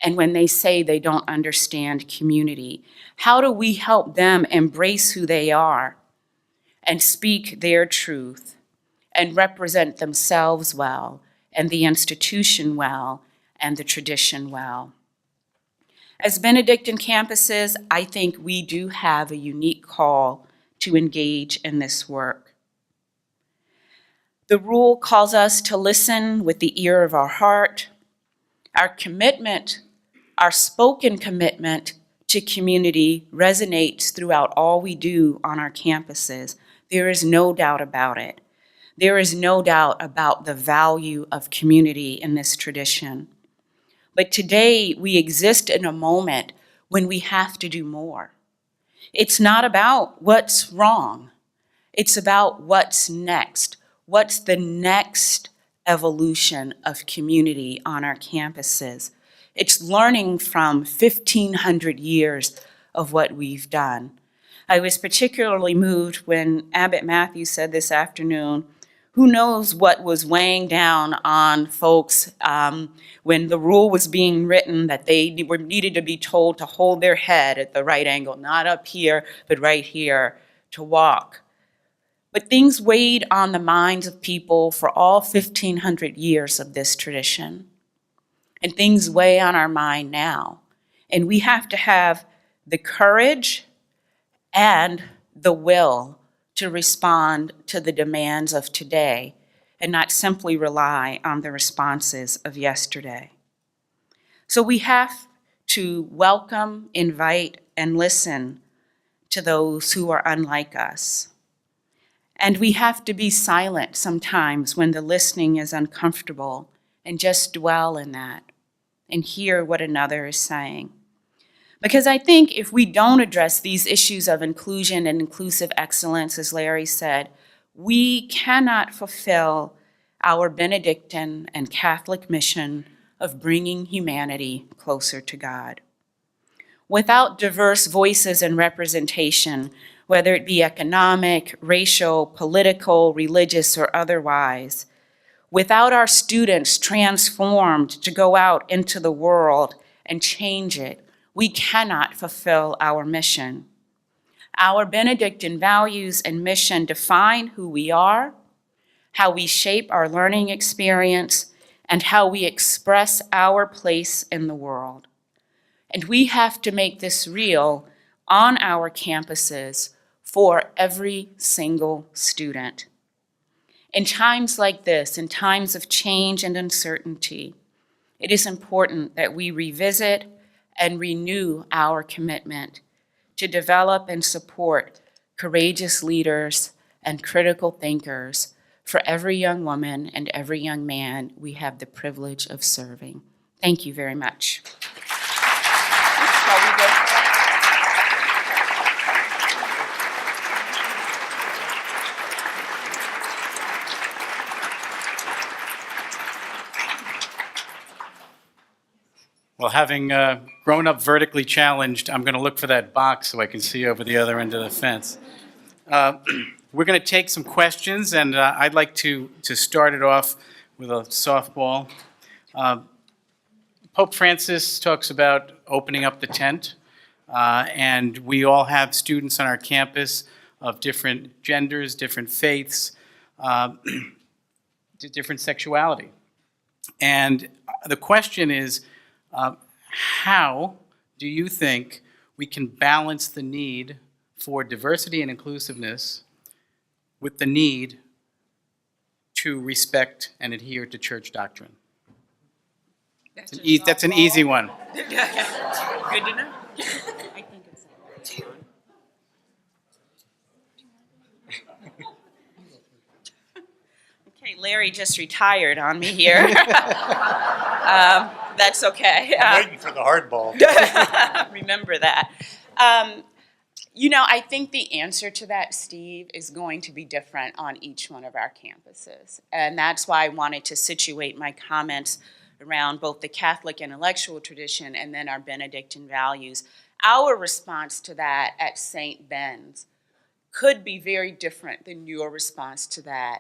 S3: and when they say they don't understand community? How do we help them embrace who they are and speak their truth and represent themselves well and the institution well and the tradition well? As Benedictine campuses, I think we do have a unique call to engage in this work. The rule calls us to listen with the ear of our heart. Our commitment, our spoken commitment to community resonates throughout all we do on our campuses. There is no doubt about it. There is no doubt about the value of community in this tradition. But today, we exist in a moment when we have to do more. It's not about what's wrong. It's about what's next. What's the next evolution of community on our campuses? It's learning from 1,500 years of what we've done. I was particularly moved when Abbot Matthew said this afternoon, who knows what was weighing down on folks when the rule was being written that they needed to be told to hold their head at the right angle, not up here, but right here, to walk. But things weighed on the minds of people for all 1,500 years of this tradition. And things weigh on our mind now. And we have to have the courage and the will to respond to the demands of today and not simply rely on the responses of yesterday. So we have to welcome, invite, and listen to those who are unlike us. And we have to be silent sometimes when the listening is uncomfortable and just dwell in that and hear what another is saying. Because I think if we don't address these issues of inclusion and inclusive excellence, as Larry said, we cannot fulfill our Benedictine and Catholic mission of bringing humanity closer to God. Without diverse voices and representation, whether it be economic, racial, political, religious, or otherwise, without our students transformed to go out into the world and change it, we cannot fulfill our mission. Our Benedictine values and mission define who we are, how we shape our learning experience, and how we express our place in the world. And we have to make this real on our campuses for every single student. In times like this, in times of change and uncertainty, it is important that we revisit and renew our commitment to develop and support courageous leaders and critical thinkers for every young woman and every young man we have the privilege of serving. Thank you very much.
S1: Well, having grown up vertically challenged, I'm going to look for that box so I can see over the other end of the fence. We're going to take some questions, and I'd like to start it off with a softball. Pope Francis talks about opening up the tent, and we all have students on our campus of different genders, different faiths, different sexuality. And the question is, how do you think we can balance the need for diversity and inclusiveness with the need to respect and adhere to church doctrine? That's an easy one.
S3: Good to know. I think it's okay, Larry just retired on me here. That's okay.
S2: I'm waiting for the hardball.
S3: Remember that. I think the answer to that, Steve, is going to be different on each one of our campuses. And that's why I wanted to situate my comments around both the Catholic intellectual tradition and then our Benedictine values. Our response to that at St. Ben's could be very different than your response to that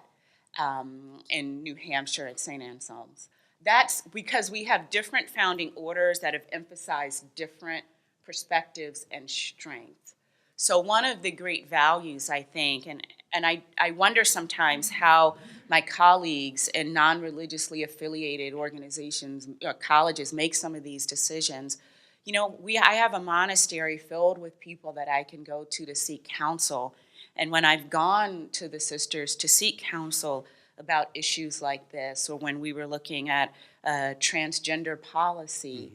S3: in New Hampshire at St. Anselm's. That's because we have different founding orders that have emphasized different perspectives and strengths. So one of the great values, I think, and I wonder sometimes how my colleagues in non-religiously affiliated organizations, colleges, make some of these decisions. I have a monastery filled with people that I can go to seek counsel. And when I've gone to the sisters to seek counsel about issues like this, or when we were looking at transgender policy,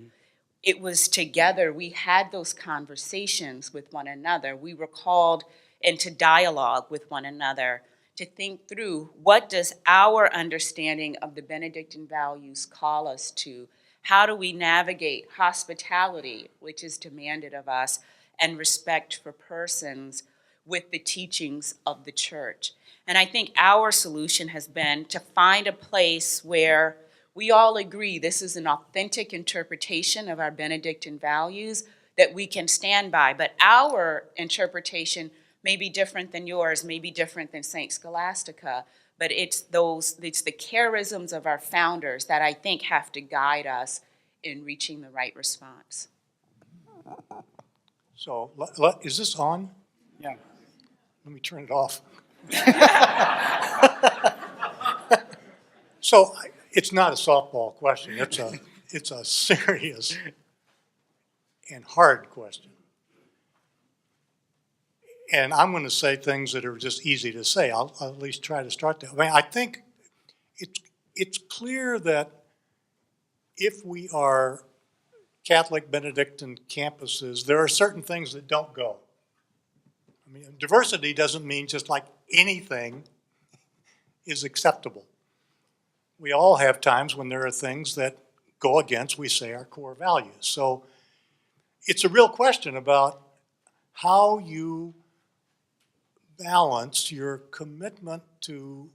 S3: it was together. We had those conversations with one another. We were called into dialogue with one another to think through, what does our understanding of the Benedictine values call us to? How do we navigate hospitality, which is demanded of us, and respect for persons with the teachings of the church? And I think our solution has been to find a place where we all agree this is an authentic interpretation of our Benedictine values that we can stand by. But our interpretation may be different than yours, may be different than St. Scholastica, but it's the charisms of our founders that I think have to guide us in reaching the right response.
S2: So, is this on?
S1: Yeah.
S2: Let me turn it off. So, it's not a softball question. It's a serious and hard question. And I'm going to say things that are just easy to say. I'll at least try to start that. I think it's clear that if we are Catholic Benedictine campuses, there are certain things that don't go. I mean, diversity doesn't mean just like anything is acceptable. We all have times when there are things that go against, we say, our core values. So it's a real question about how you balance your commitment to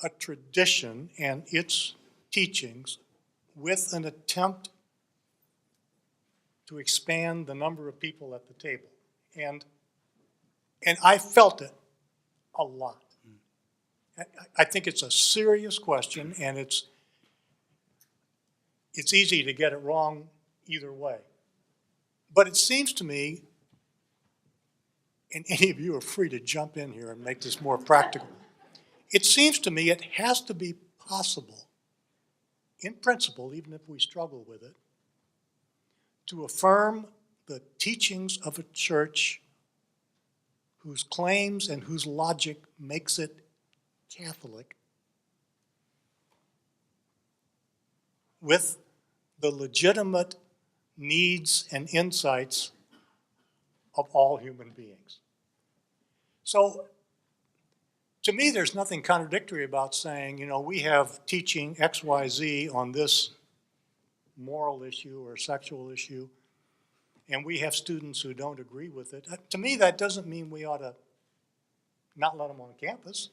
S2: a tradition and its teachings with an attempt to expand the number of people at the table. And I felt it a lot. I think it's a serious question, and it's easy to get it wrong either way. But it seems to me, and any of you are free to jump in here and make this more practical, it seems to me it has to be possible, in principle, even if we struggle with it, to affirm the teachings of a church whose claims and whose logic makes it Catholic with the legitimate needs and insights of all human beings. So, to me, there's nothing contradictory about saying, you know, we have teaching X, Y, Z on this moral issue or sexual issue, and we have students who don't agree with it. To me, that doesn't mean we ought to not let them on campus.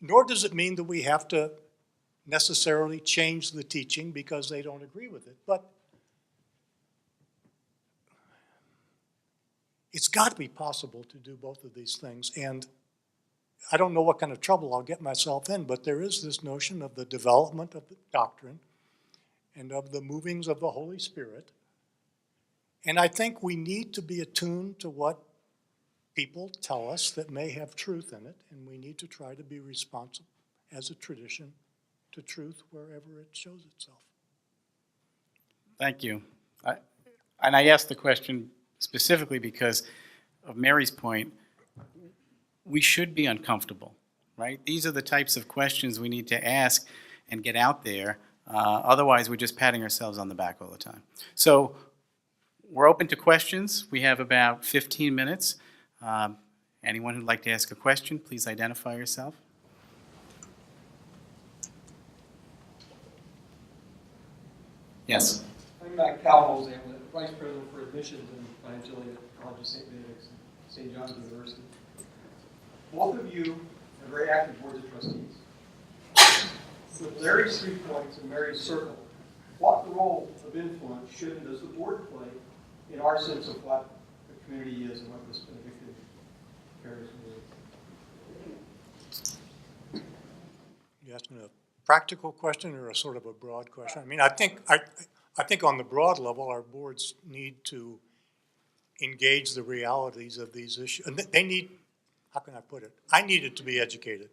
S2: Nor does it mean that we have to necessarily change the teaching because they don't agree with it. But it's got to be possible to do both of these things. And I don't know what kind of trouble I'll get myself in, but there is this notion of the development of the doctrine and of the movings of the Holy Spirit. And I think we need to be attuned to what people tell us that may have truth in it, and we need to try to be responsive as a tradition to truth wherever it shows itself.
S1: Thank you. And I asked the question specifically because of Mary's point. We should be uncomfortable, right? These are the types of questions we need to ask and get out there. Otherwise, we're just patting ourselves on the back all the time. So we're open to questions. We have about 15 minutes. Anyone who'd like to ask a question, please identify yourself. Yes.
S4: I'm Cal Jose, I'm the Vice President for Admissions and Financial Aid at the College of St. Benedict and St. John's University. Both of you are very active boards of trustees. With Larry's 3 points and Mary's circle, what role of influence should and does the board play in our sense of what the community is and what this Benedictine parish is?
S2: You asking a practical question or a sort of a broad question? I mean, I think on the broad level, our boards need to engage the realities of these issues. And they need, how can I put it? I needed to be educated,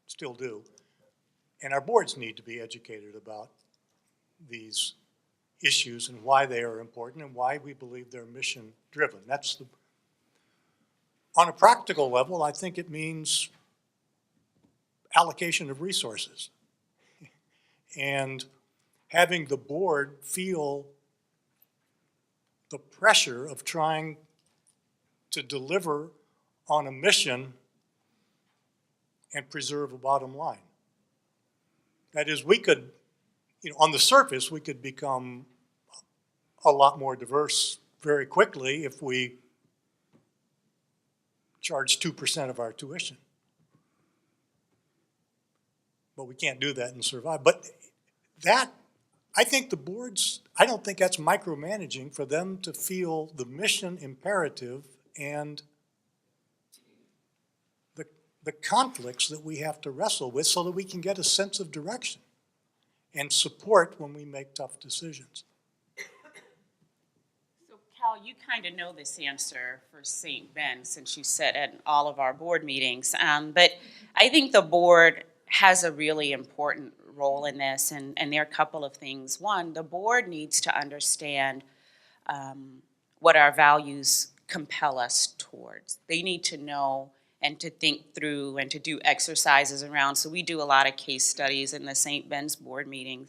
S2: still do. And our boards need to be educated about these issues and why they are important and why we believe they're mission driven. On a practical level, I think it means allocation of resources and having the board feel the pressure of trying to deliver on a mission and preserve a bottom line. That is, we could, on the surface, we could become a lot more diverse very quickly if we charge 2% of our tuition. But we can't do that and survive. But that, I think the boards, I don't think that's micromanaging for them to feel the mission imperative and the conflicts that we have to wrestle with so that we can get a sense of direction and support when we make tough decisions.
S3: So Cal, you kind of know this answer for St. Ben since you sit at all of our board meetings. But I think the board has a really important role in this, and there are a couple of things. One, the board needs to understand what our values compel us towards. They need to know and to think through and to do exercises around. So we do a lot of case studies in the St. Ben's board meetings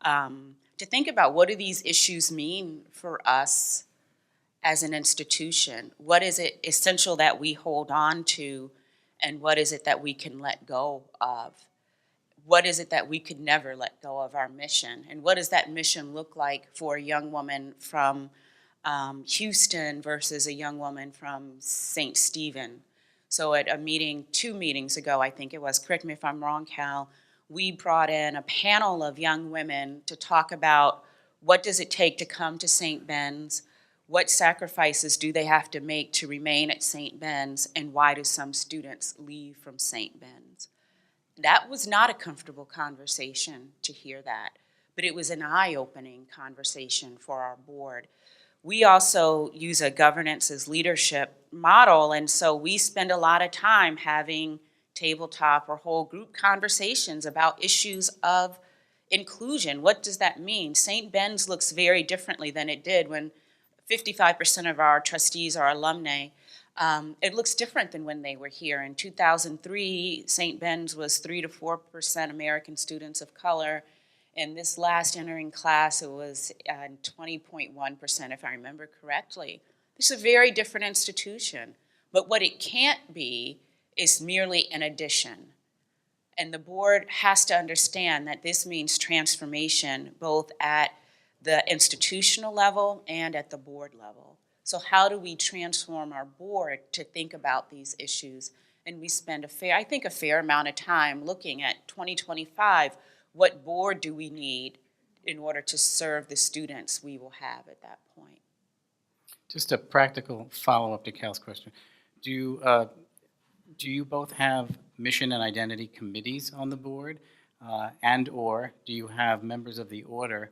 S3: to think about what do these issues mean for us as an institution? What is it essential that we hold on to, and what is it that we can let go of? What is it that we could never let go of our mission? And what does that mission look like for a young woman from Houston versus a young woman from St. Stephen? So at a meeting, 2 meetings ago, I think it was, correct me if I'm wrong, Cal, we brought in a panel of young women to talk about what does it take to come to St. Ben's, what sacrifices do they have to make to remain at St. Ben's, and why do some students leave from St. Ben's? That was not a comfortable conversation to hear that, but it was an eye-opening conversation for our board. We also use a governance as leadership model, and so we spend a lot of time having tabletop or whole group conversations about issues of inclusion. What does that mean? St. Ben's looks very differently than it did when 55% of our trustees are alumni. It looks different than when they were here. In 2003, St. Ben's was 3 to 4% American students of color. In this last entering class, it was 20.1%, if I remember correctly. This is a very different institution. But what it can't be is merely an addition. And the board has to understand that this means transformation both at the institutional level and at the board level. So how do we transform our board to think about these issues? And we spend a fair amount of time looking at 2025, what board do we need in order to serve the students we will have at that point?
S1: Just a practical follow-up to Cal's question. Do you both have mission and identity committees on the board, and/or do you have members of the order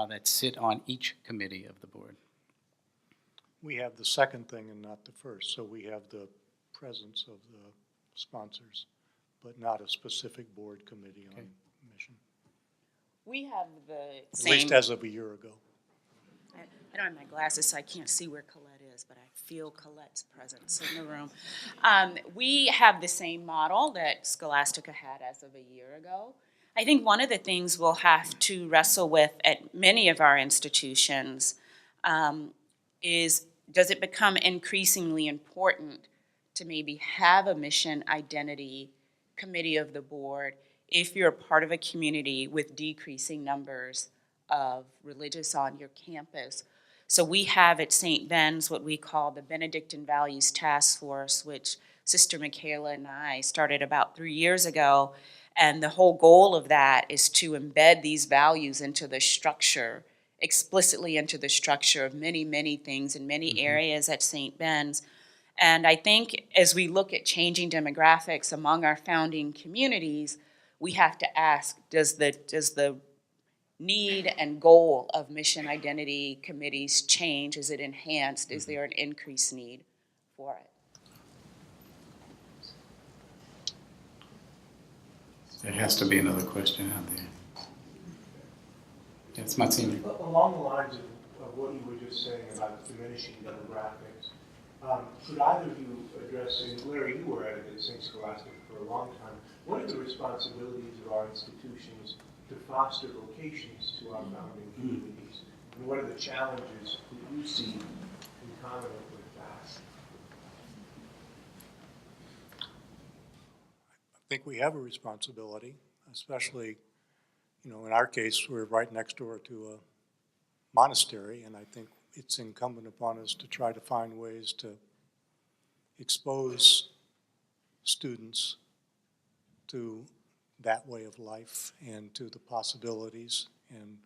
S1: that sit on each committee of the board?
S2: We have the second thing and not the first, so we have the presence of the sponsors, but not a specific board committee on mission.
S3: We have the
S2: At
S3: same.
S2: least as of a year ago.
S3: I don't have my glasses, so I can't see where Colette is, but I feel Colette's presence in the room. We have the same model that Scholastica had as of a year ago. I think one of the things we'll have to wrestle with at many of our institutions is, does it become increasingly important to maybe have a mission identity committee of the board if you're a part of a community with decreasing numbers of religious on your campus? So we have at St. Ben's what we call the Benedictine Values Task Force, which Sister Michaela and I started about 3 years ago. And the whole goal of that is to embed these values into the structure, explicitly into the structure of many, many things in many areas at St. Ben's. And I think as we look at changing demographics among our founding communities, we have to ask, does the need and goal of mission identity committees change? Is it enhanced? Is there an increased need for it?
S1: There has to be another question out there. Yes, Monsignor.
S5: Along the lines of what you were just saying about diminishing demographics, could either of you address, and Larry, you were at it at St. Scholastic for a long time, what are the responsibilities of our institutions to foster vocations to our founding communities? And what are the challenges that you see concomitant with that?
S2: I think we have a responsibility, especially, in our case, we're right next door to a monastery, and I think it's incumbent upon us to try to find ways to expose students to that way of life and to the possibilities and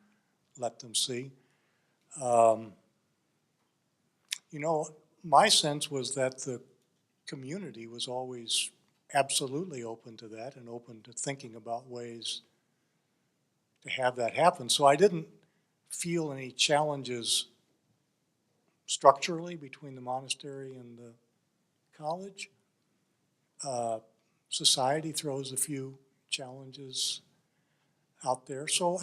S2: let them see. My sense was that the community was always absolutely open to that and open to thinking about ways to have that happen. So I didn't feel any challenges structurally between the monastery and the college. Society throws a few challenges out there. So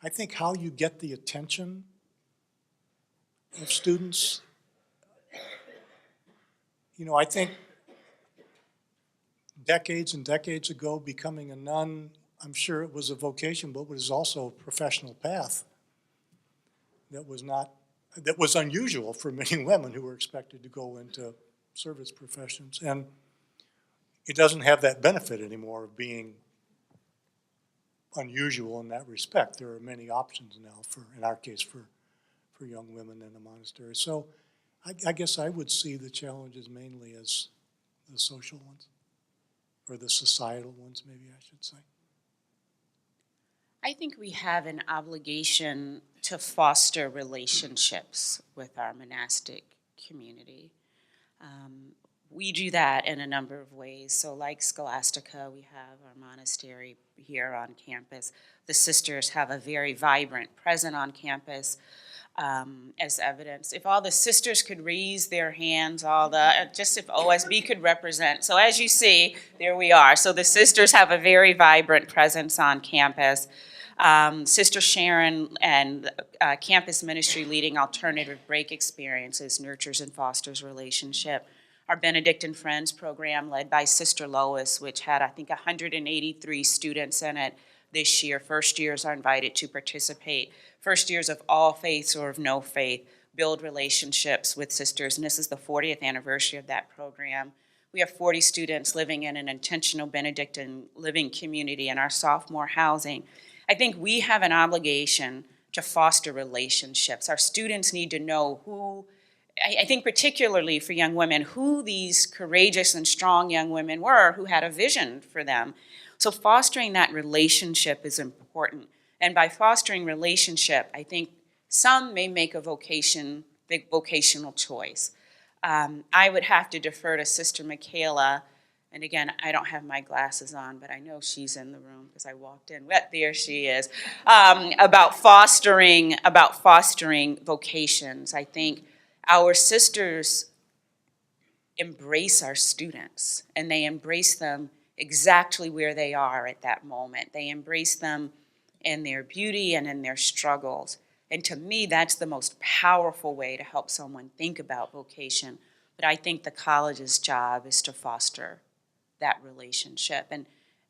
S2: I think how you get the attention of students, I think decades and decades ago, becoming a nun, I'm sure it was a vocation, but it was also a professional path that was unusual for many women who were expected to go into service professions. And it doesn't have that benefit anymore of being unusual in that respect. There are many options now in our case, for young women in the monastery. So I guess I would see the challenges mainly as the social ones, or the societal ones, maybe I should say.
S3: I think we have an obligation to foster relationships with our monastic community. We do that in a number of ways. So like Scholastica, we have our monastery here on campus. The sisters have a very vibrant presence on campus. As evidence. If all the sisters could raise their hands, just if OSB could represent. So as you see, there we are. So the sisters have a very vibrant presence on campus. Sister Sharon and campus ministry leading alternative break experiences nurtures and fosters relationship. Our Benedictine Friends program led by Sister Lois, which had, I think, 183 students in it this year. First years are invited to participate. First years of all faiths or of no faith build relationships with sisters, and this is the 40th anniversary of that program. We have 40 students living in an intentional Benedictine living community in our sophomore housing. I think we have an obligation to foster relationships. Our students need to know who, I think particularly for young women, who these courageous and strong young women were who had a vision for them. So fostering that relationship is important. And by fostering relationship, I think some may make a vocational choice. I would have to defer to Sister Michaela, and again, I don't have my glasses on, but I know she's in the room because I walked in. There she is. About fostering vocations. I think our sisters embrace our students, and they embrace them exactly where they are at that moment. They embrace them in their beauty and in their struggles. And to me, that's the most powerful way to help someone think about vocation. But I think the college's job is to foster that relationship. And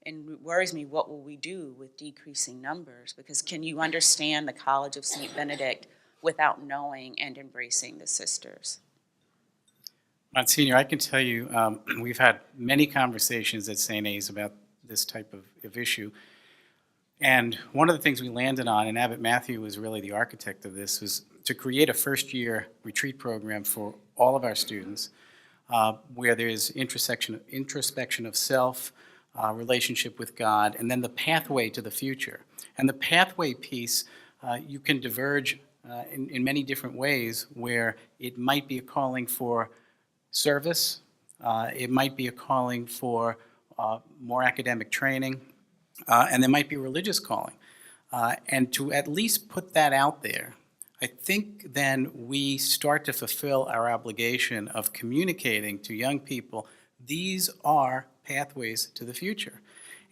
S3: it worries me, what will we do with decreasing numbers? Because can you understand the College of St. Benedict without knowing and embracing the sisters?
S1: Monsignor, I can tell you, we've had many conversations at St. A's about this type of issue. And one of the things we landed on, and Abbot Matthew was really the architect of this, was to create a first-year retreat program for all of our students, where there's introspection of self, relationship with God, and then the pathway to the future. And the pathway piece, you can diverge in many different ways, where it might be a calling for service, it might be a calling for more academic training, and there might be a religious calling. And to at least put that out there, I think then we start to fulfill our obligation of communicating to young people, these are pathways to the future.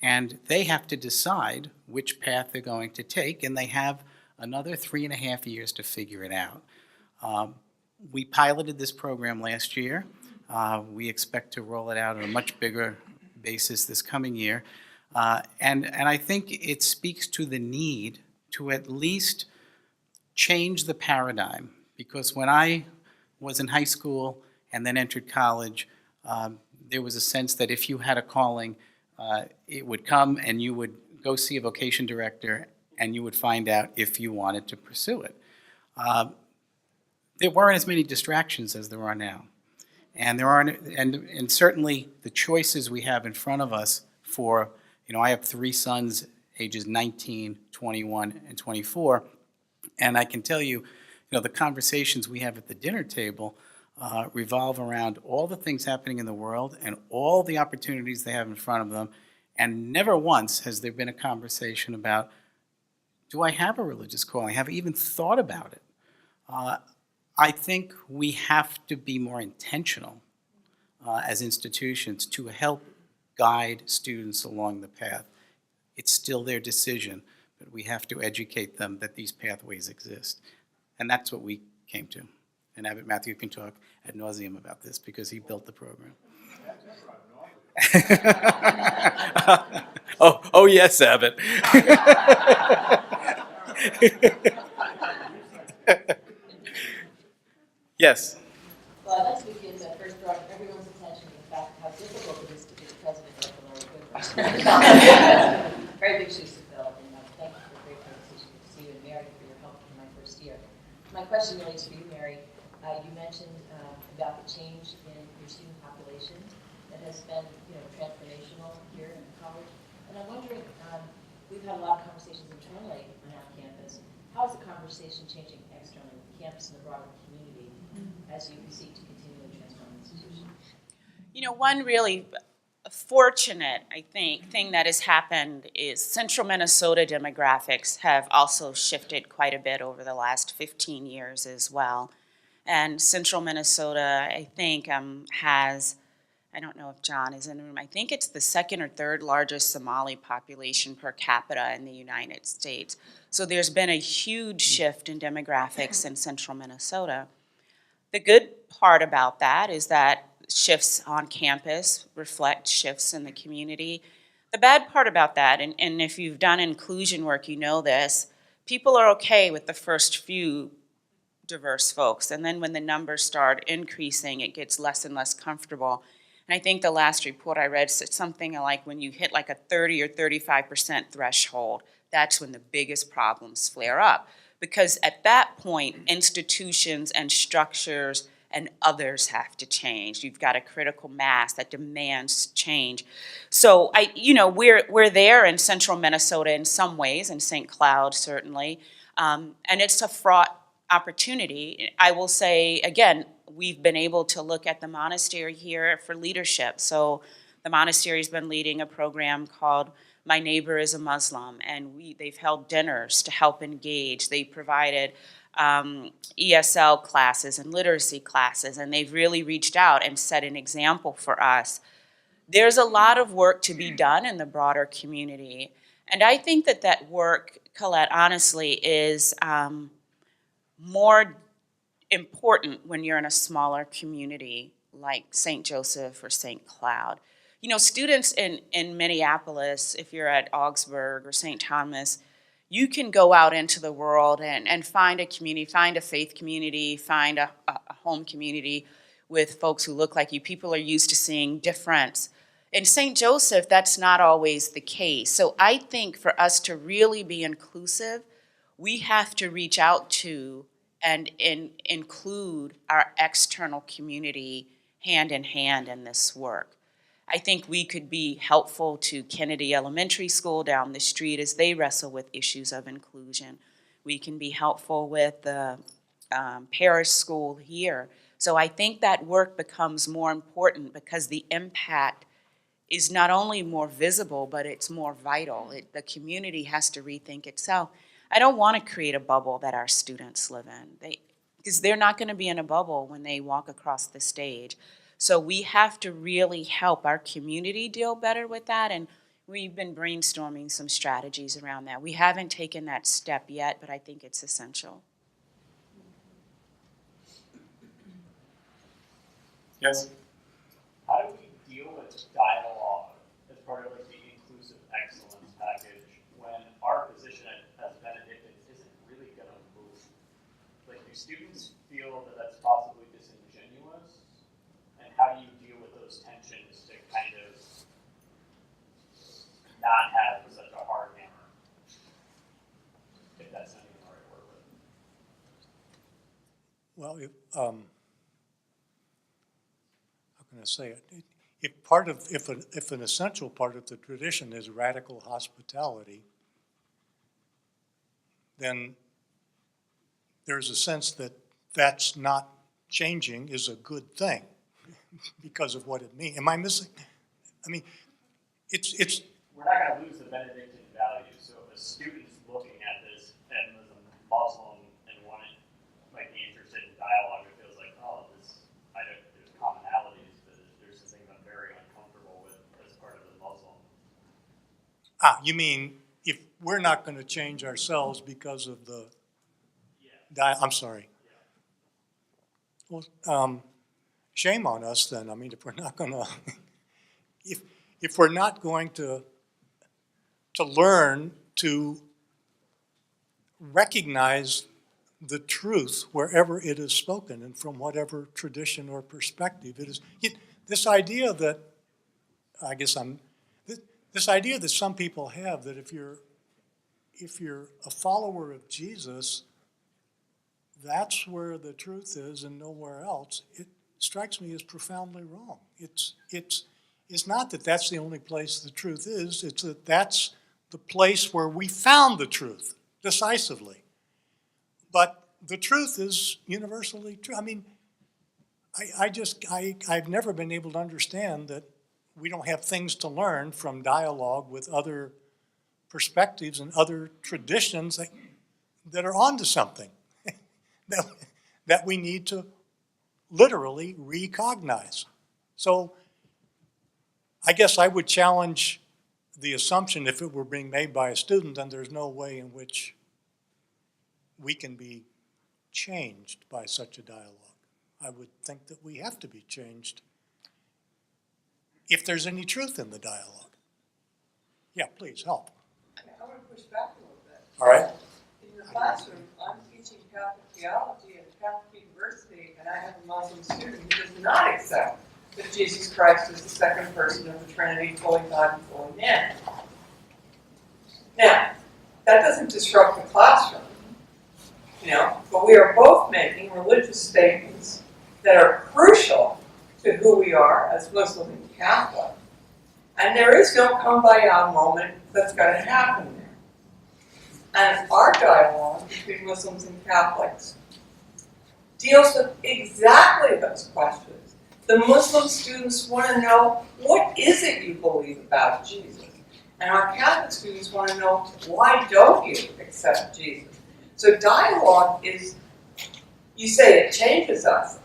S1: And they have to decide which path they're going to take, and they have another 3.5 years to figure it out. We piloted this program last year. We expect to roll it out on a much bigger basis this coming year. And I think it speaks to the need to at least change the paradigm. Because when I was in high school and then entered college, there was a sense that if you had a calling, it would come and you would go see a vocation director and you would find out if you wanted to pursue it. There weren't as many distractions as there are now. And there aren't, and certainly the choices we have in front of us for, I have 3 sons, ages 19, 21, and 24, and I can tell you, the conversations we have at the dinner table revolve around all the things happening in the world and all the opportunities they have in front of them, and never once has there been a conversation about, do I have a religious calling? Have I even thought about it? I think we have to be more intentional as institutions to help guide students along the path. It's still their decision, but we have to educate them that these pathways exist. And that's what we came to. And Abbot Matthew can talk ad nauseum about this because he built the program. Oh yes, Abbott. Yes.
S6: Well, I'd like to begin by first drawing everyone's attention to the fact how difficult it is to be the president of the Larry Goodwin. Very big shoes to fill, and thank you for a great presentation. Good to see you, and Mary, for your help in my first year. My question really is for you, Mary. You mentioned about the change in your student population that has been, transformational here in college. And I'm wondering, we've had a lot of conversations internally on our campus. How is the conversation changing externally with the campus and the broader community as you seek to continually transform the institution?
S3: One really fortunate, I think, thing that has happened is Central Minnesota demographics have also shifted quite a bit over the last 15 years as well. And Central Minnesota, I think, has, I don't know if John is in the room, I think it's the second or third largest Somali population per capita in the United States. So there's been a huge shift in demographics in Central Minnesota. The good part about that is that shifts on campus reflect shifts in the community. The bad part about that, and if you've done inclusion work, you know this, people are okay with the first few diverse folks, and then when the numbers start increasing, it gets less and less comfortable. And I think the last report I read said something like when you hit like a 30 or 35% threshold, that's when the biggest problems flare up. Because at that point, institutions and structures and others have to change. You've got a critical mass that demands change. So we're there in Central Minnesota in some ways, in St. Cloud certainly, and it's a fraught opportunity. I will say, again, we've been able to look at the monastery here for leadership. So the monastery's been leading a program called My Neighbor is a Muslim, and they've held dinners to help engage. They provided ESL classes and literacy classes, and they've really reached out and set an example for us. There's a lot of work to be done in the broader community, and I think that work, Colette, honestly, is more important when you're in a smaller community like St. Joseph or St. Cloud. Students in Minneapolis, if you're at Augsburg or St. Thomas, you can go out into the world and find a community, find a faith community, find a home community with folks who look like you. People are used to seeing difference. In St. Joseph, that's not always the case. So I think for us to really be inclusive, we have to reach out to and include our external community hand in hand in this work. I think we could be helpful to Kennedy Elementary School down the street as they wrestle with issues of inclusion. We can be helpful with the parish school here. So I think that work becomes more important because the impact is not only more visible, but it's more vital. The community has to rethink itself. I don't want to create a bubble that our students live in, because they're not going to be in a bubble when they walk across the stage. So we have to really help our community deal better with that, and we've been brainstorming some strategies around that. We haven't taken that step yet, but I think it's essential.
S1: Yes.
S7: How do we deal with dialogue as part of the inclusive excellence package when our position as Benedictines isn't really going to move? Do students feel that that's possibly disingenuous? And how do you deal with those tensions to kind of not have such a hard hammer? If that's not even the right word with it.
S2: Well, how can I say it? If an essential part of the tradition is radical hospitality, then there's a sense that that's not changing is a good thing because of what it means. Am I missing? I mean, it's.
S7: We're not going to lose the Benedictine values. So if a student's looking at this and was a Muslim and wanted, be interested in dialogue, it feels like, there's commonalities, but there's some things I'm very uncomfortable with as part of the Muslim.
S2: You mean if we're not going to change ourselves because of the.
S7: Yeah.
S2: I'm sorry. Well, shame on us then. I mean, if we're not going to, if we're not going to learn to recognize the truth wherever it is spoken and from whatever tradition or perspective it is. This idea that, I guess this idea that some people have that if you're a follower of Jesus, that's where the truth is and nowhere else, it strikes me as profoundly wrong. It's not that that's the only place the truth is, it's that that's the place where we found the truth decisively. But the truth is universally true. I mean, I've never been able to understand that we don't have things to learn from dialogue with other perspectives and other traditions that are onto something that we need to literally recognize. So I guess I would challenge the assumption, if it were being made by a student, then there's no way in which we can be changed by such a dialogue. I would think that we have to be changed if there's any truth in the dialogue. Yeah, please help.
S8: I want to push back a little bit.
S2: All right.
S8: In the classroom, I'm teaching Catholic theology at a Catholic university, and I have a Muslim student who does not accept that Jesus Christ is the second person of the Trinity, fully God and fully man. Now, that doesn't disrupt the classroom, but we are both making religious statements that are crucial to who we are as Muslim and Catholic. And there is no come-by-now moment that's going to happen there. And our dialogue between Muslims and Catholics deals with exactly those questions. The Muslim students want to know, what is it you believe about Jesus? And our Catholic students want to know, why don't you accept Jesus? So dialogue is, you say it changes us.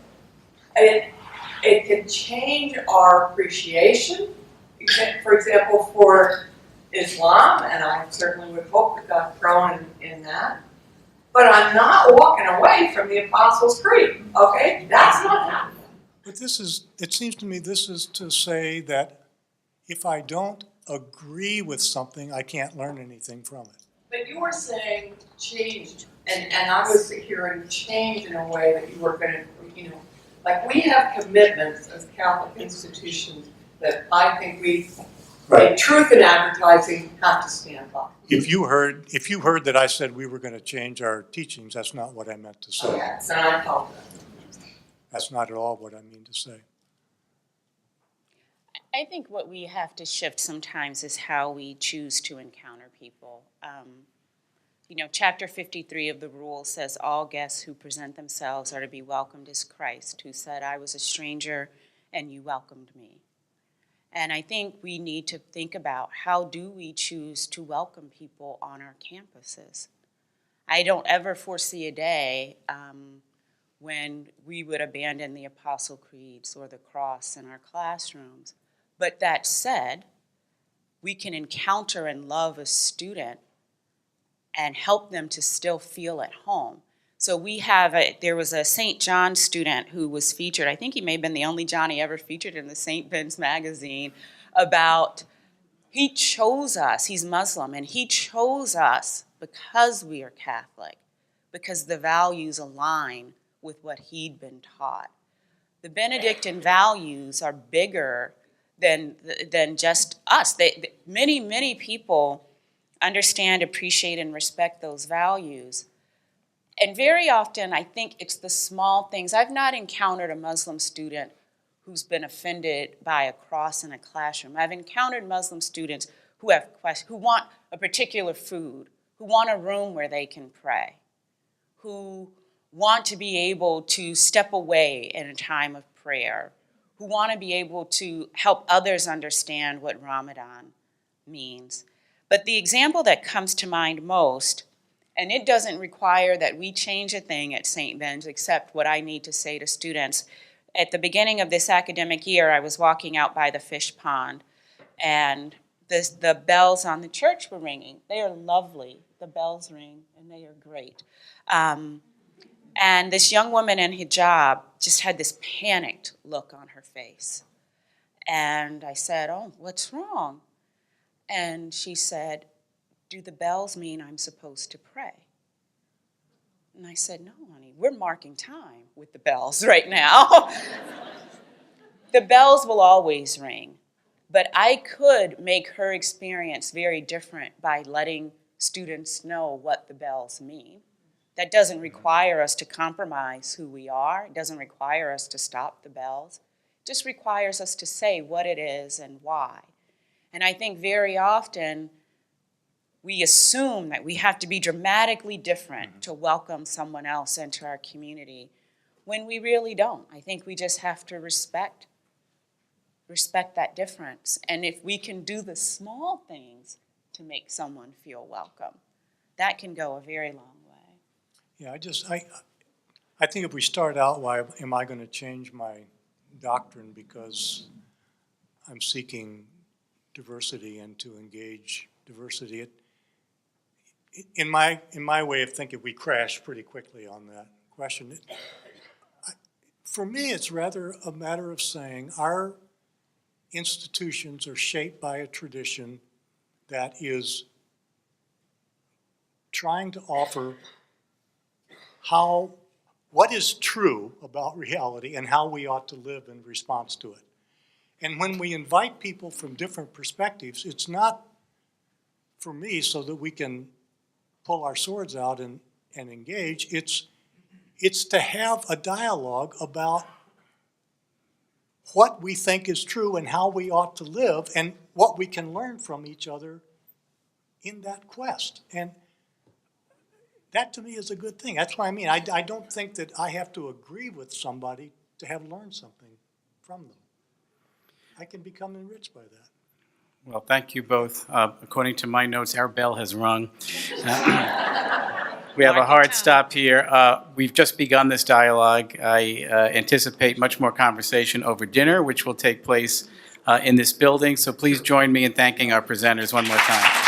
S8: It can change our appreciation. For example, for Islam, and I certainly would hope that God's growing in that. But I'm not walking away from the Apostles' Creed, okay? That's not happening.
S2: But it seems to me this is to say that if I don't agree with something, I can't learn anything from it.
S8: But you were saying change, and I was hearing change in a way that you were going to, like we have commitments as Catholic institutions that I think we, in truth in advertising, have to stand by.
S2: If you heard that I said we were going to change our teachings, that's not what I meant to say.
S8: Okay, so I apologize.
S2: That's not at all what I mean to say.
S3: I think what we have to shift sometimes is how we choose to encounter people. Chapter 53 of the rule says all guests who present themselves are to be welcomed as Christ, who said, I was a stranger and you welcomed me. And I think we need to think about how do we choose to welcome people on our campuses. I don't ever foresee a day when we would abandon the Apostle Creeds or the cross in our classrooms. But that said, we can encounter and love a student and help them to still feel at home. So there was a St. John student who was featured, I think he may have been the only Johnny ever featured in the St. Ben's magazine, he chose us, he's Muslim, and he chose us because we are Catholic, because the values align with what he'd been taught. The Benedictine values are bigger than just us. Many people understand, appreciate, and respect those values. And very often, I think it's the small things. I've not encountered a Muslim student who's been offended by a cross in a classroom. I've encountered Muslim students who want a particular food, who want a room where they can pray, who want to be able to step away in a time of prayer, who want to be able to help others understand what Ramadan means. But the example that comes to mind most, and it doesn't require that we change a thing at St. Ben's except what I need to say to students. At the beginning of this academic year, I was walking out by the fish pond, and the bells on the church were ringing. They are lovely. The bells ring, and they are great. And this young woman in hijab just had this panicked look on her face. And I said, "Oh, what's wrong?" And she said, "Do the bells mean I'm supposed to pray?" And I said, "No, honey, we're marking time with the bells right now." The bells will always ring, but I could make her experience very different by letting students know what the bells mean. That doesn't require us to compromise who we are. It doesn't require us to stop the bells. It just requires us to say what it is and why. And I think very often we assume that we have to be dramatically different to welcome someone else into our community, when we really don't. I think we just have to respect that difference. And if we can do the small things to make someone feel welcome, that can go a very long way.
S2: Yeah, I think if we start out, why am I going to change my doctrine because I'm seeking diversity and to engage diversity? In my way of thinking, we crash pretty quickly on that question. For me, it's rather a matter of saying our institutions are shaped by a tradition that is trying to offer what is true about reality and how we ought to live in response to it. And when we invite people from different perspectives, it's not, for me, so that we can pull our swords out and engage. It's to have a dialogue about what we think is true and how we ought to live and what we can learn from each other in that quest. And that to me is a good thing. That's what I mean. I don't think that I have to agree with somebody to have learned something from them. I can become enriched by that.
S1: Well, thank you both. According to my notes, our bell has rung. We have a hard stop here. We've just begun this dialogue. I anticipate much more conversation over dinner, which will take place in this building. So please join me in thanking our presenters one more time.